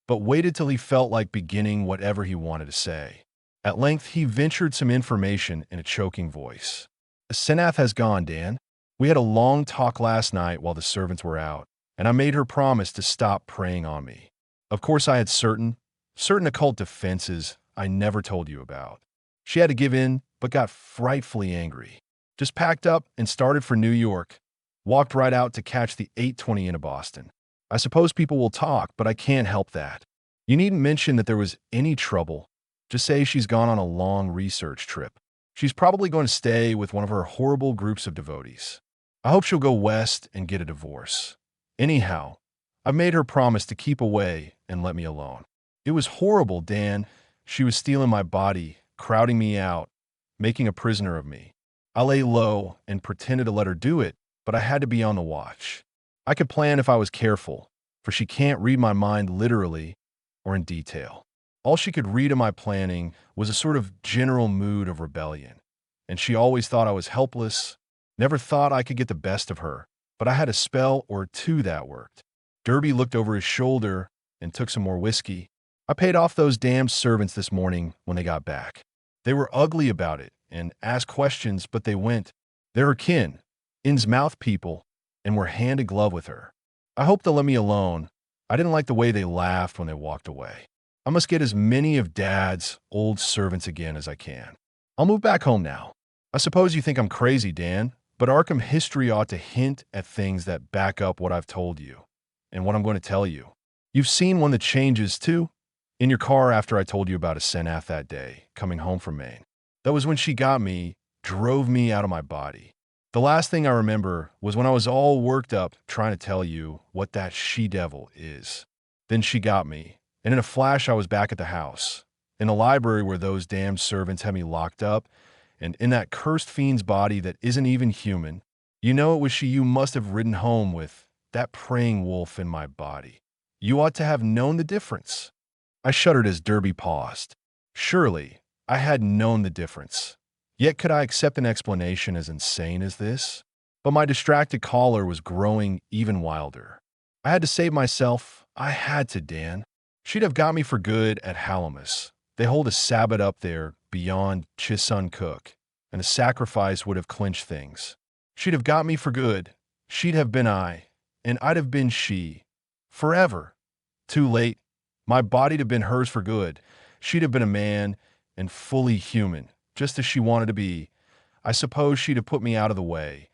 but waited till he felt like beginning whatever he wanted to say. At length, he ventured some information in a choking voice. "Senath has gone, Dan. We had a long talk last night while the servants were out, and I made her promise to stop preying on me. Of course, I had certain occult defenses I never told you about. She had to give in, but got frightfully angry. Just packed up and started for New York. Walked right out to catch the 8:20 into Boston. I suppose people will talk, but I can't help that. You needn't mention that there was any trouble. Just say she's gone on a long research trip. She's probably going to stay with one of her horrible groups of devotees. I hope she'll go west and get a divorce. Anyhow, I've made her promise to keep away and let me alone. It was horrible, Dan. She was stealing my body, crowding me out, making a prisoner of me. I lay low and pretended to let her do it, but I had to be on the watch. I could plan if I was careful, for she can't read my mind literally or in detail. All she could read in my planning was a sort of general mood of rebellion, and she always thought I was helpless, never thought I could get the best of her, but I had a spell or two that worked. Derby looked over his shoulder and took some more whiskey. I paid off those damned servants this morning when they got back. They were ugly about it and asked questions, but they went. They're her kin, Innsmouth people, and were hand in glove with her. I hope they'll let me alone. I didn't like the way they laughed when they walked away. I must get as many of Dad's old servants again as I can. I'll move back home now. I suppose you think I'm crazy, Dan, but Arkham history ought to hint at things that back up what I've told you and what I'm going to tell you. You've seen one that changes, too? In your car after I told you about a Senath that day, coming home from Maine. That was when she got me, drove me out of my body. The last thing I remember was when I was all worked up trying to tell you what that she-devil is. Then she got me, and in a flash I was back at the house, in the library where those damned servants had me locked up, and in that cursed fiend's body that isn't even human. You know it was she you must have ridden home with, that praying wolf in my body. You ought to have known the difference. I shuddered as Derby paused. Surely, I had known the difference. Yet could I accept an explanation as insane as this? But my distracted caller was growing even wilder. I had to save myself. I had to, Dan. She'd have got me for good at Hallowmas. They hold a Sabbath up there beyond Chisuncook, and a sacrifice would have clinched things. She'd have got me for good. She'd have been I, and I'd have been she. Forever. Too late. My body'd have been hers for good. She'd have been a man and fully human, just as she wanted to be. I suppose she'd have put me out of the way,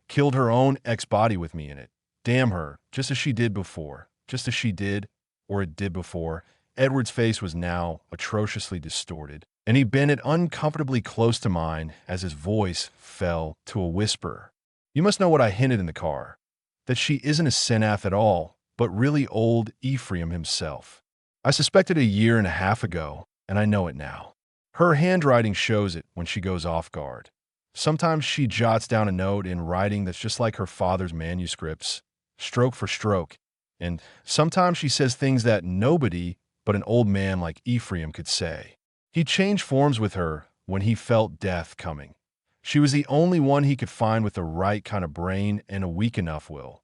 killed her own ex-body with me in it. Damn her, just as she did before, just as she did, or it did before. Edward's face was now atrociously distorted, and he bent it uncomfortably close to mine as his voice fell to a whisper. You must know what I hinted in the car, that she isn't a Senath at all, but really old Ephraim himself. I suspected it a year and a half ago, and I know it now. Her handwriting shows it when she goes off guard. Sometimes she jots down a note in writing that's just like her father's manuscripts, stroke for stroke, and sometimes she says things that nobody but an old man like Ephraim could say. He changed forms with her when he felt death coming. She was the only one he could find with the right kind of brain and a weak enough will.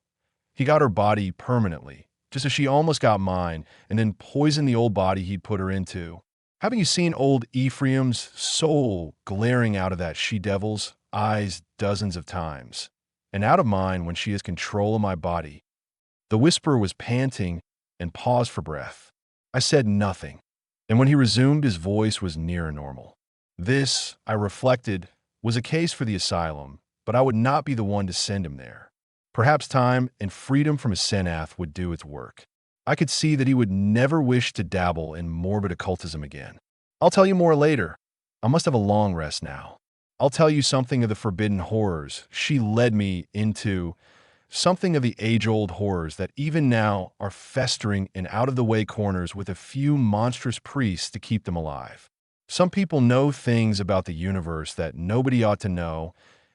He got her body permanently, just as she almost got mine, and then poisoned the old body he'd put her into. Haven't you seen old Ephraim's soul glaring out of that she-devil's eyes dozens of times, and out of mine when she has control of my body? The whisperer was panting and paused for breath. I said nothing, and when he resumed, his voice was near normal. This, I reflected, was a case for the asylum, but I would not be the one to send him there. Perhaps time and freedom from his Senath would do its work. I could see that he would never wish to dabble in morbid occultism again. I'll tell you more later. I must have a long rest now. I'll tell you something of the forbidden horrors she led me into, something of the age-old horrors that even now are festering in out-of-the-way corners with a few monstrous priests to keep them alive. Some people know things about the universe that nobody ought to know,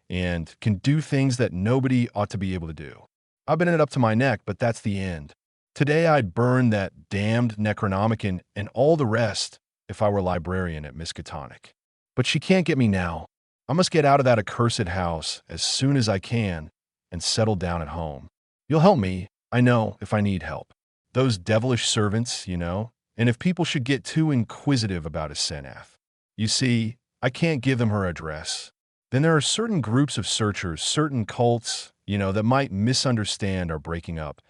and can do things that nobody ought to be able to do. I've been in it up to my neck, but that's the end. Today I'd burn that damned Necronomicon and all the rest if I were librarian at Miskatonic. But she can't get me now. I must get out of that accursed house as soon as I can and settle down at home. You'll help me, I know, if I need help. Those devilish servants, and if people should get too inquisitive about a Senath. You see, I can't give them her address. Then there are certain groups of searchers, certain cults, that might misunderstand our breaking up.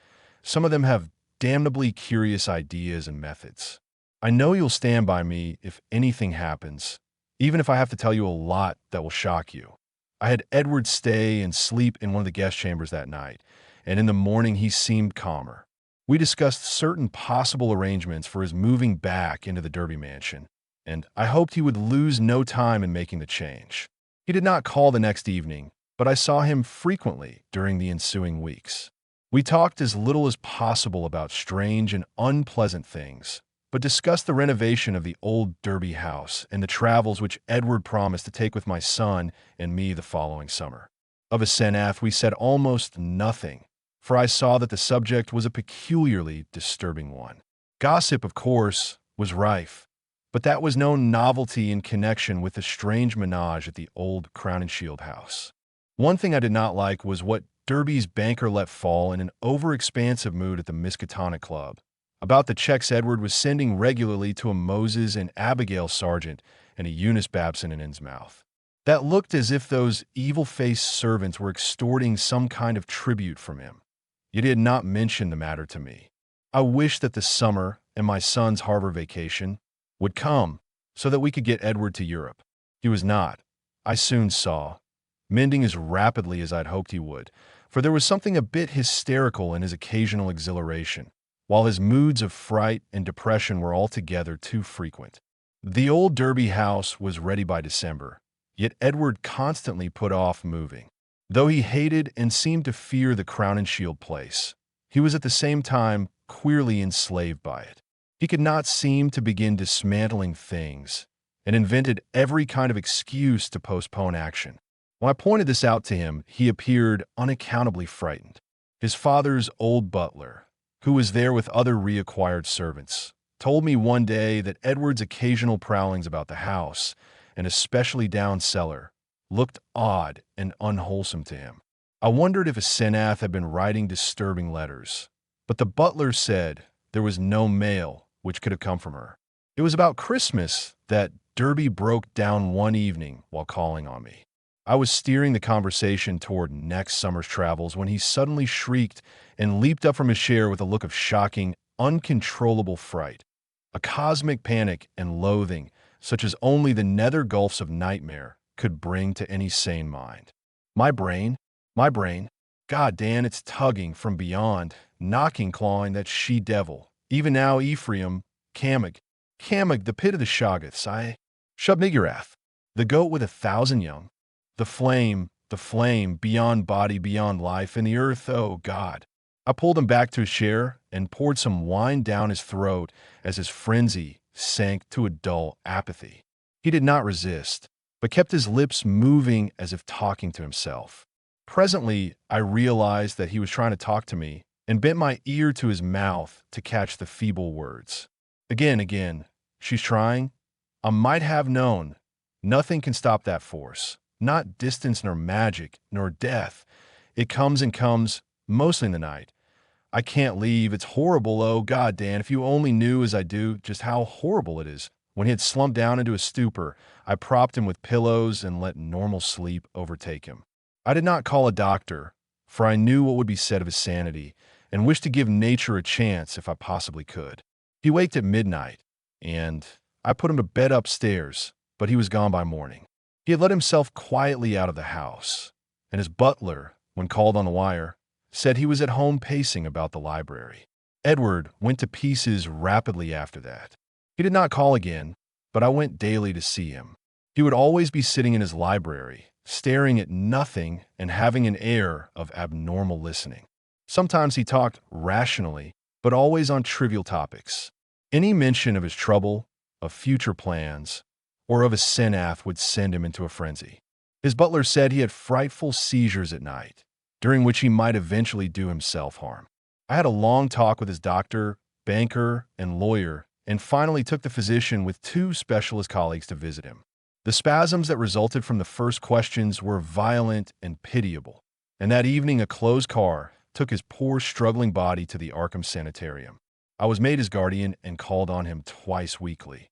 Some of them have damnably curious ideas and methods. I know you'll stand by me if anything happens, even if I have to tell you a lot that will shock you. I had Edward stay and sleep in one of the guest chambers that night, and in the morning he seemed calmer. We discussed certain possible arrangements for his moving back into the Derby mansion, and I hoped he would lose no time in making the change. He did not call the next evening, but I saw him frequently during the ensuing weeks. We talked as little as possible about strange and unpleasant things, but discussed the renovation of the old Derby house and the travels which Edward promised to take with my son and me the following summer. Of a Senath we said almost nothing, for I saw that the subject was a peculiarly disturbing one. Gossip, of course, was rife, but that was no novelty in connection with the strange menage at the old Crown and Shield house. One thing I did not like was what Derby's banker let fall in an over-expansive mood at the Miskatonic Club about the checks Edward was sending regularly to a Moses and Abigail Sargent and a Eunice Babson in Innsmouth. That looked as if those evil-faced servants were extorting some kind of tribute from him. Yet he had not mentioned the matter to me. I wished that the summer and my son's harbor vacation would come so that we could get Edward to Europe. He was not, I soon saw, mending as rapidly as I'd hoped he would, for there was something a bit hysterical in his occasional exhilaration, while his moods of fright and depression were altogether too frequent. The old Derby house was ready by December, yet Edward constantly put off moving. Though he hated and seemed to fear the Crown and Shield place, he was at the same time queerly enslaved by it. He could not seem to begin dismantling things, and invented every kind of excuse to postpone action. When I pointed this out to him, he appeared unaccountably frightened. His father's old butler, who was there with other reacquired servants, told me one day that Edward's occasional prowlings about the house, and especially down cellar, looked odd and unwholesome to him. I wondered if a Senath had been writing disturbing letters, but the butler said there was no mail which could have come from her. It was about Christmas that Derby broke down one evening while calling on me. I was steering the conversation toward next summer's travels when he suddenly shrieked and leaped up from his chair with a look of shocking, uncontrollable fright, a cosmic panic and loathing such as only the nether gulfs of nightmare could bring to any sane mind. My brain, God, Dan, it's tugging from beyond, knocking, clawing that she-devil. Even now, Ephraim, Kamig, the pit of the Shoggoths, Shub-Niggurath, the goat with 1,000 young, the flame, beyond body, beyond life, and the earth, oh God. I pulled him back to his chair and poured some wine down his throat as his frenzy sank to a dull apathy. He did not resist, but kept his lips moving as if talking to himself. Presently, I realized that he was trying to talk to me and bent my ear to his mouth to catch the feeble words. Again, she's trying. I might have known. Nothing can stop that force. Not distance nor magic nor death. It comes and comes, mostly in the night. I can't leave. It's horrible. Oh, God, Dan, if you only knew as I do just how horrible it is. When he had slumped down into a stupor, I propped him with pillows and let normal sleep overtake him. I did not call a doctor, for I knew what would be said of his sanity, and wished to give nature a chance if I possibly could. He waked at midnight, and I put him to bed upstairs, but he was gone by morning. He had let himself quietly out of the house, and his butler, when called on the wire, said he was at home pacing about the library. Edward went to pieces rapidly after that. He did not call again, but I went daily to see him. He would always be sitting in his library, staring at nothing and having an air of abnormal listening. Sometimes he talked rationally, but always on trivial topics. Any mention of his trouble, of future plans, or of a Senath would send him into a frenzy. His butler said he had frightful seizures at night, during which he might eventually do himself harm. I had a long talk with his doctor, banker, and lawyer, and finally took the physician with two specialist colleagues to visit him. The spasms that resulted from the first questions were violent and pitiable, and that evening a closed car took his poor, struggling body to the Arkham Sanitarium. I was made his guardian and called on him twice weekly,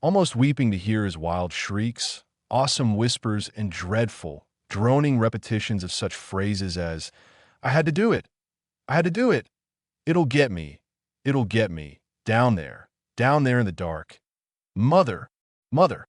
almost weeping to hear his wild shrieks, awesome whispers, and dreadful, droning repetitions of such phrases as, "I had to do it. I had to do it. It'll get me. It'll get me. Down there in the dark. Mother, mother.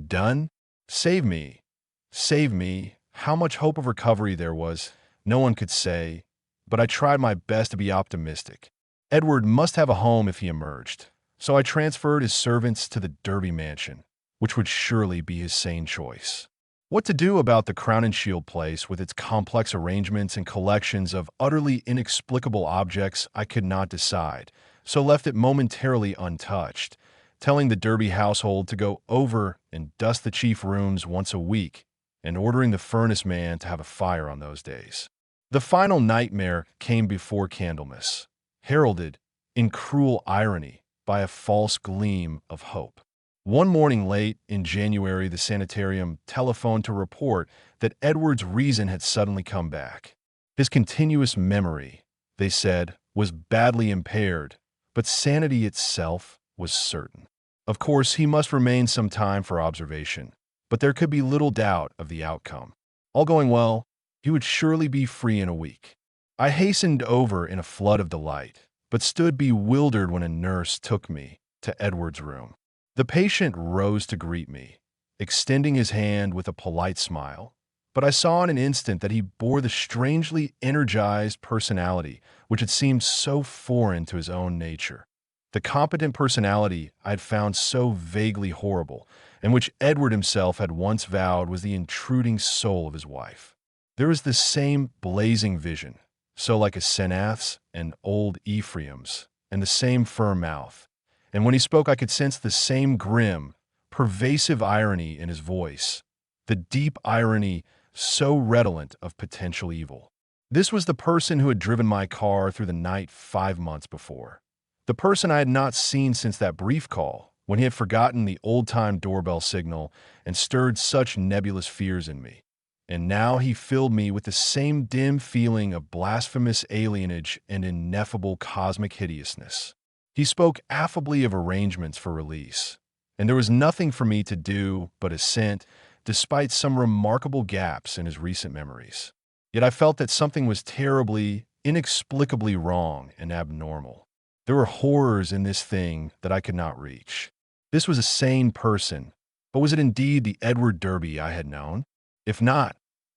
Done? Save me. Save me." How much hope of recovery there was, no one could say, but I tried my best to be optimistic. Edward must have a home if he emerged, so I transferred his servants to the Derby mansion, which would surely be his sane choice. What to do about the Crown and Shield place with its complex arrangements and collections of utterly inexplicable objects I could not decide, so left it momentarily untouched, telling the Derby household to go over and dust the chief rooms once a week, and ordering the furnace man to have a fire on those days. The final nightmare came before Candlemas, heralded, in cruel irony, by a false gleam of hope. One morning late in January, the sanitarium telephoned to report that Edward's reason had suddenly come back. His continuous memory, they said, was badly impaired, but sanity itself was certain. Of course, he must remain some time for observation, but there could be little doubt of the outcome. All going well, he would surely be free in a week. I hastened over in a flood of delight, but stood bewildered when a nurse took me to Edward's room. The patient rose to greet me, extending his hand with a polite smile, but I saw in an instant that he bore the strangely energized personality which had seemed so foreign to his own nature. The competent personality I had found so vaguely horrible, and which Edward himself had once vowed was the intruding soul of his wife. There was the same blazing vision, so like a Senath's and old Ephraim's, and the same firm mouth. And when he spoke, I could sense the same grim, pervasive irony in his voice, the deep irony so redolent of potential evil. This was the person who had driven my car through the night 5 months before. The person I had not seen since that brief call, when he had forgotten the old-time doorbell signal and stirred such nebulous fears in me. And now he filled me with the same dim feeling of blasphemous alienage and ineffable cosmic hideousness. He spoke affably of arrangements for release, and there was nothing for me to do but assent, despite some remarkable gaps in his recent memories. Yet I felt that something was terribly, inexplicably wrong and abnormal. There were horrors in this thing that I could not reach. This was a sane person, but was it indeed the Edward Derby I had known? If not,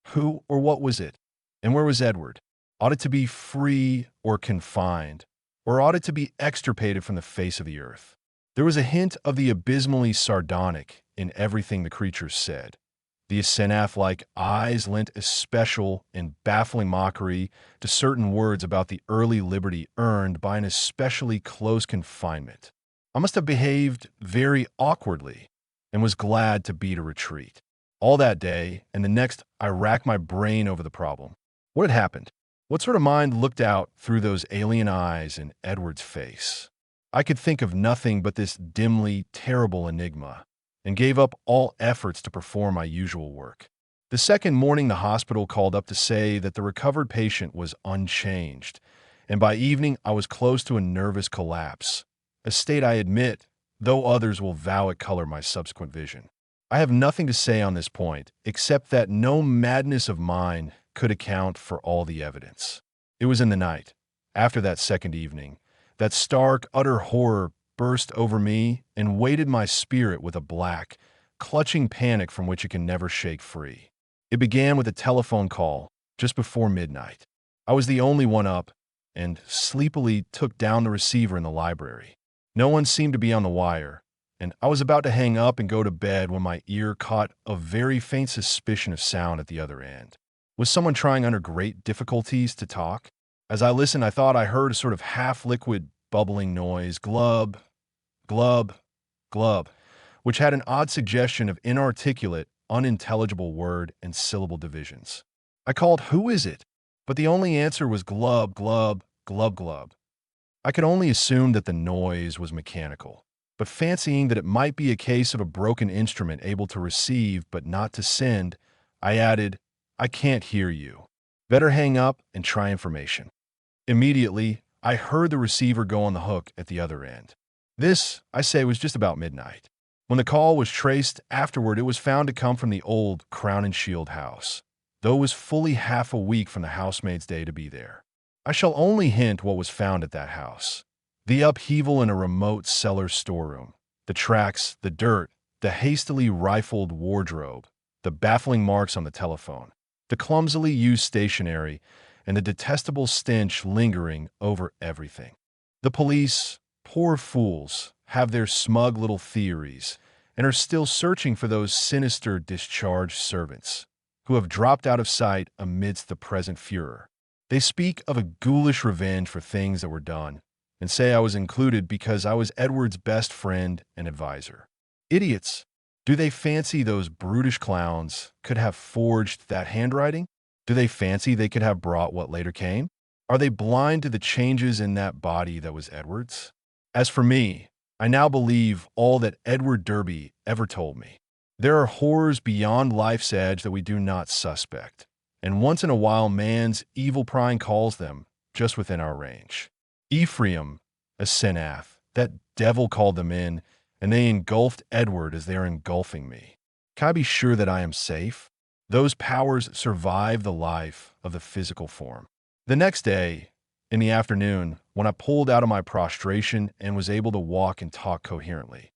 who or what was it? And where was Edward? Ought it to be free or confined? Or ought it to be extirpated from the face of the earth? There was a hint of the abysmally sardonic in everything the creatures said. The Asenath-like eyes lent especial and baffling mockery to certain words about the early liberty earned by an especially close confinement. I must have behaved very awkwardly and was glad to beat a retreat. All that day and the next, I racked my brain over the problem. What had happened? What sort of mind looked out through those alien eyes in Edward's face? I could think of nothing but this dimly terrible enigma, and gave up all efforts to perform my usual work. The second morning, the hospital called up to say that the recovered patient was unchanged, and by evening I was close to a nervous collapse, a state I admit, though others will vow it colored my subsequent vision. I have nothing to say on this point, except that no madness of mine could account for all the evidence. It was in the night, after that second evening, that stark, utter horror burst over me and weighted my spirit with a black, clutching panic from which it can never shake free. It began with a telephone call just before midnight. I was the only one up and sleepily took down the receiver in the library. No one seemed to be on the wire, and I was about to hang up and go to bed when my ear caught a very faint suspicion of sound at the other end. Was someone trying under great difficulties to talk? As I listened, I thought I heard a sort of half-liquid bubbling noise, glub, glub, glub, which had an odd suggestion of inarticulate, unintelligible word and syllable divisions. I called, "Who is it?" but the only answer was glub, glub, glub, glub. I could only assume that the noise was mechanical, but fancying that it might be a case of a broken instrument able to receive but not to send, I added, "I can't hear you. Better hang up and try information." Immediately, I heard the receiver go on the hook at the other end. This, I say, was just about midnight. When the call was traced afterward, it was found to come from the old Crown and Shield house, though it was fully half a week from the housemaid's day to be there. I shall only hint what was found at that house. The upheaval in a remote cellar storeroom, the tracks, the dirt, the hastily rifled wardrobe, the baffling marks on the telephone, the clumsily used stationery, and the detestable stench lingering over everything. The police, poor fools, have their smug little theories and are still searching for those sinister discharged servants who have dropped out of sight amidst the present furor. They speak of a ghoulish revenge for things that were done, and say I was included because I was Edward's best friend and advisor. Idiots! Do they fancy those brutish clowns could have forged that handwriting? Do they fancy they could have brought what later came? Are they blind to the changes in that body that was Edward's? As for me, I now believe all that Edward Derby ever told me. There are horrors beyond life's edge that we do not suspect, and once in a while man's evil prying calls them just within our range. Ephraim, a Senath, that devil called them in, and they engulfed Edward as they are engulfing me. Can I be sure that I am safe? Those powers survive the life of the physical form. The next day, in the afternoon, when I pulled out of my prostration and was able to walk and talk coherently,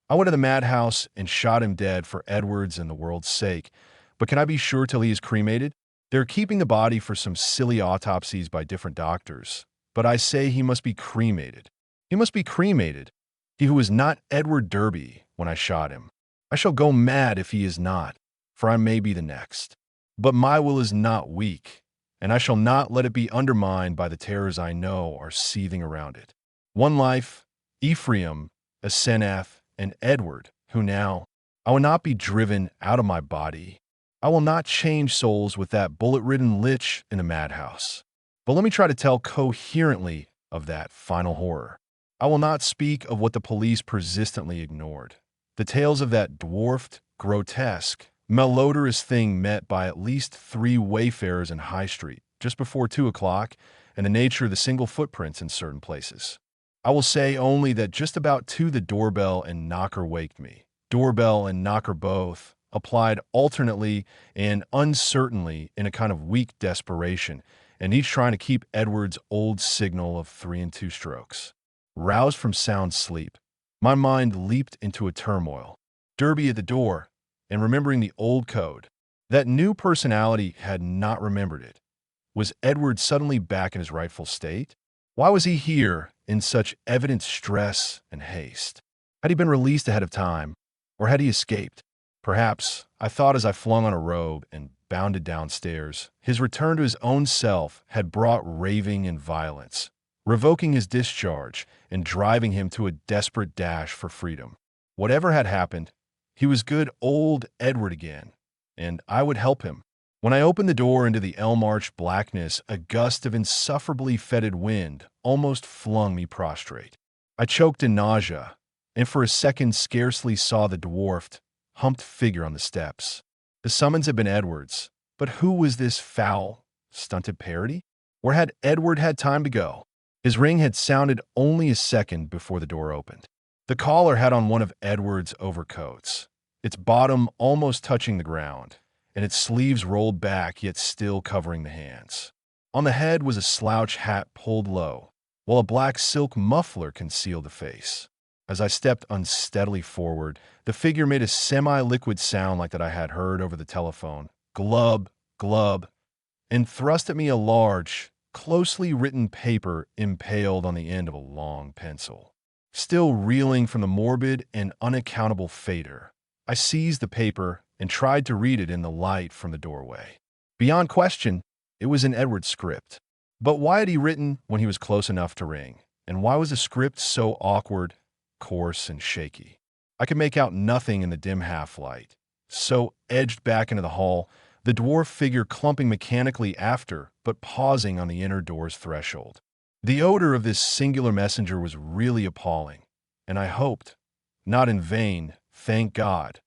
I went to the madhouse and shot him dead for Edward's and the world's sake. But can I be sure till he is cremated? They're keeping the body for some silly autopsies by different doctors. But I say he must be cremated. He must be cremated. He who was not Edward Derby when I shot him. I shall go mad if he is not, for I may be the next. But my will is not weak, and I shall not let it be undermined by the terrors I know are seething around it. One life, Ephraim, Asenath, and Edward, who now, I will not be driven out of my body. I will not change souls with that bullet-ridden lich in the madhouse. But let me try to tell coherently of that final horror. I will not speak of what the police persistently ignored. The tales of that dwarfed, grotesque, malodorous thing met by at least 3 wayfarers in High Street just before 2 o'clock, and the nature of the single footprints in certain places. I will say only that just about 2 the doorbell and knocker waked me. Doorbell and knocker both, applied alternately and uncertainly in a kind of weak desperation, and each trying to keep Edward's old signal of 3 and 2 strokes. Roused from sound sleep, my mind leaped into a turmoil. Derby at the door, and remembering the old code. That new personality had not remembered it. Was Edward suddenly back in his rightful state? Why was he here in such evident stress and haste? Had he been released ahead of time, or had he escaped? Perhaps, I thought as I flung on a robe and bounded downstairs, his return to his own self had brought raving and violence, revoking his discharge and driving him to a desperate dash for freedom. Whatever had happened, he was good old Edward again, and I would help him. When I opened the door into the elm-arched blackness, a gust of insufferably fetid wind almost flung me prostrate. I choked in nausea, and for a second scarcely saw the dwarfed, humped figure on the steps. The summons had been Edward's, but who was this foul, stunted parody? Where had Edward had time to go? His ring had sounded only a second before the door opened. The caller had on one of Edward's overcoats, its bottom almost touching the ground, and its sleeves rolled back yet still covering the hands. On the head was a slouch hat pulled low, while a black silk muffler concealed the face. As I stepped unsteadily forward, the figure made a semi-liquid sound like that I had heard over the telephone, glub, glub, and thrust at me a large, closely written paper impaled on the end of a long pencil. Still reeling from the morbid and unaccountable fader, I seized the paper and tried to read it in the light from the doorway. Beyond question, it was in Edward's script. But why had he written when he was close enough to ring? And why was the script so awkward, coarse, and shaky? I could make out nothing in the dim half-light. So edged back into the hall, the dwarf figure clumping mechanically after, but pausing on the inner door's threshold. The odor of this singular messenger was really appalling, and I hoped, not in vain, thank God,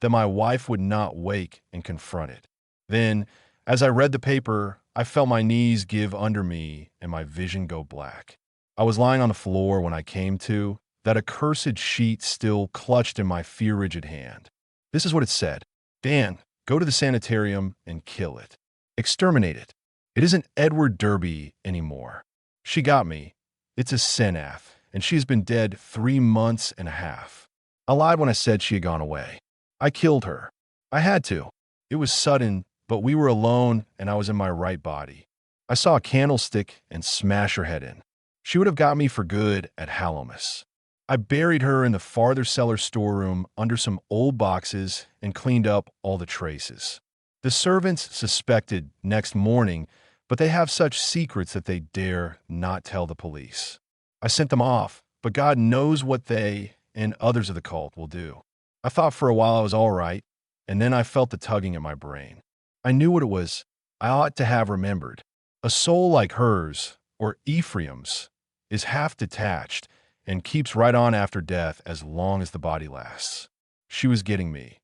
that my wife would not wake and confront it. Then, as I read the paper, I felt my knees give under me and my vision go black. I was lying on the floor when I came to, that accursed sheet still clutched in my fear-rigid hand. This is what it said. Dan, go to the sanitarium and kill it. Exterminate it. It isn't Edward Derby anymore. She got me. It's a Senath, and she has been dead 3 months and a half. I lied when I said she had gone away. I killed her. I had to. It was sudden, but we were alone and I was in my right body. I saw a candlestick and smash her head in. She would have got me for good at Hallowmas. I buried her in the farther cellar storeroom under some old boxes and cleaned up all the traces. The servants suspected next morning, but they have such secrets that they dare not tell the police. I sent them off, but God knows what they and others of the cult will do. I thought for a while I was all right, and then I felt the tugging at my brain. I knew what it was. I ought to have remembered. A soul like hers, or Ephraim's, is half detached and keeps right on after death as long as the body lasts. She was getting me,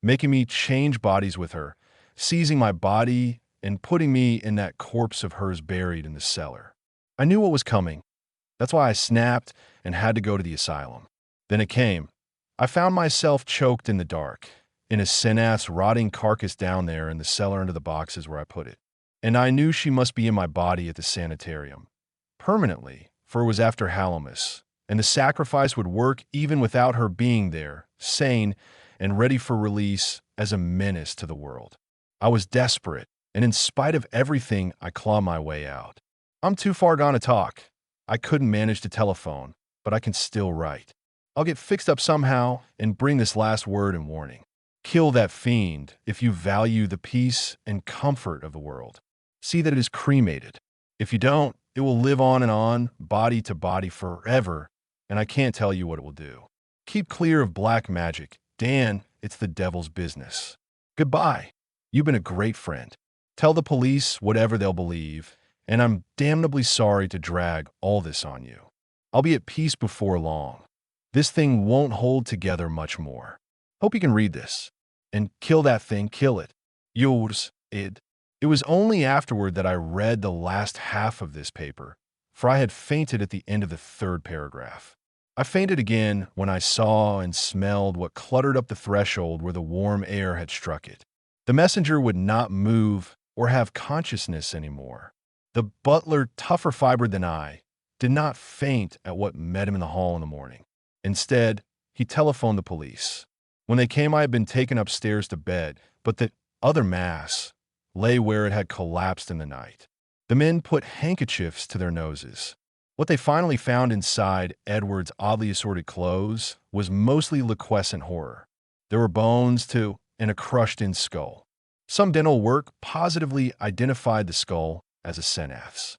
making me change bodies with her, seizing my body and putting me in that corpse of hers buried in the cellar. I knew what was coming. That's why I snapped and had to go to the asylum. Then it came. I found myself choked in the dark, in a Senath's rotting carcass down there in the cellar under the boxes where I put it. And I knew she must be in my body at the sanitarium. Permanently, for it was after Hallowmas, and the sacrifice would work even without her being there, sane and ready for release as a menace to the world. I was desperate, and in spite of everything, I clawed my way out. I'm too far gone to talk. I couldn't manage to telephone, but I can still write. I'll get fixed up somehow and bring this last word and warning. Kill that fiend if you value the peace and comfort of the world. See that it is cremated. If you don't, it will live on, body to body forever, and I can't tell you what it will do. Keep clear of black magic. Dan, it's the devil's business. Goodbye. You've been a great friend. Tell the police whatever they'll believe, and I'm damnably sorry to drag all this on you. I'll be at peace before long. This thing won't hold together much more. Hope you can read this. And kill that thing, kill it. Yours, id. It was only afterward that I read the last half of this paper, for I had fainted at the end of the 3rd paragraph. I fainted again when I saw and smelled what cluttered up the threshold where the warm air had struck it. The messenger would not move or have consciousness anymore. The butler, tougher fibered than I, did not faint at what met him in the hall in the morning. Instead, he telephoned the police. When they came, I had been taken upstairs to bed, but the other mass lay where it had collapsed in the night. The men put handkerchiefs to their noses. What they finally found inside Edward's oddly assorted clothes was mostly liquescent horror. There were bones, too, and a crushed-in skull. Some dental work positively identified the skull as a Senath's.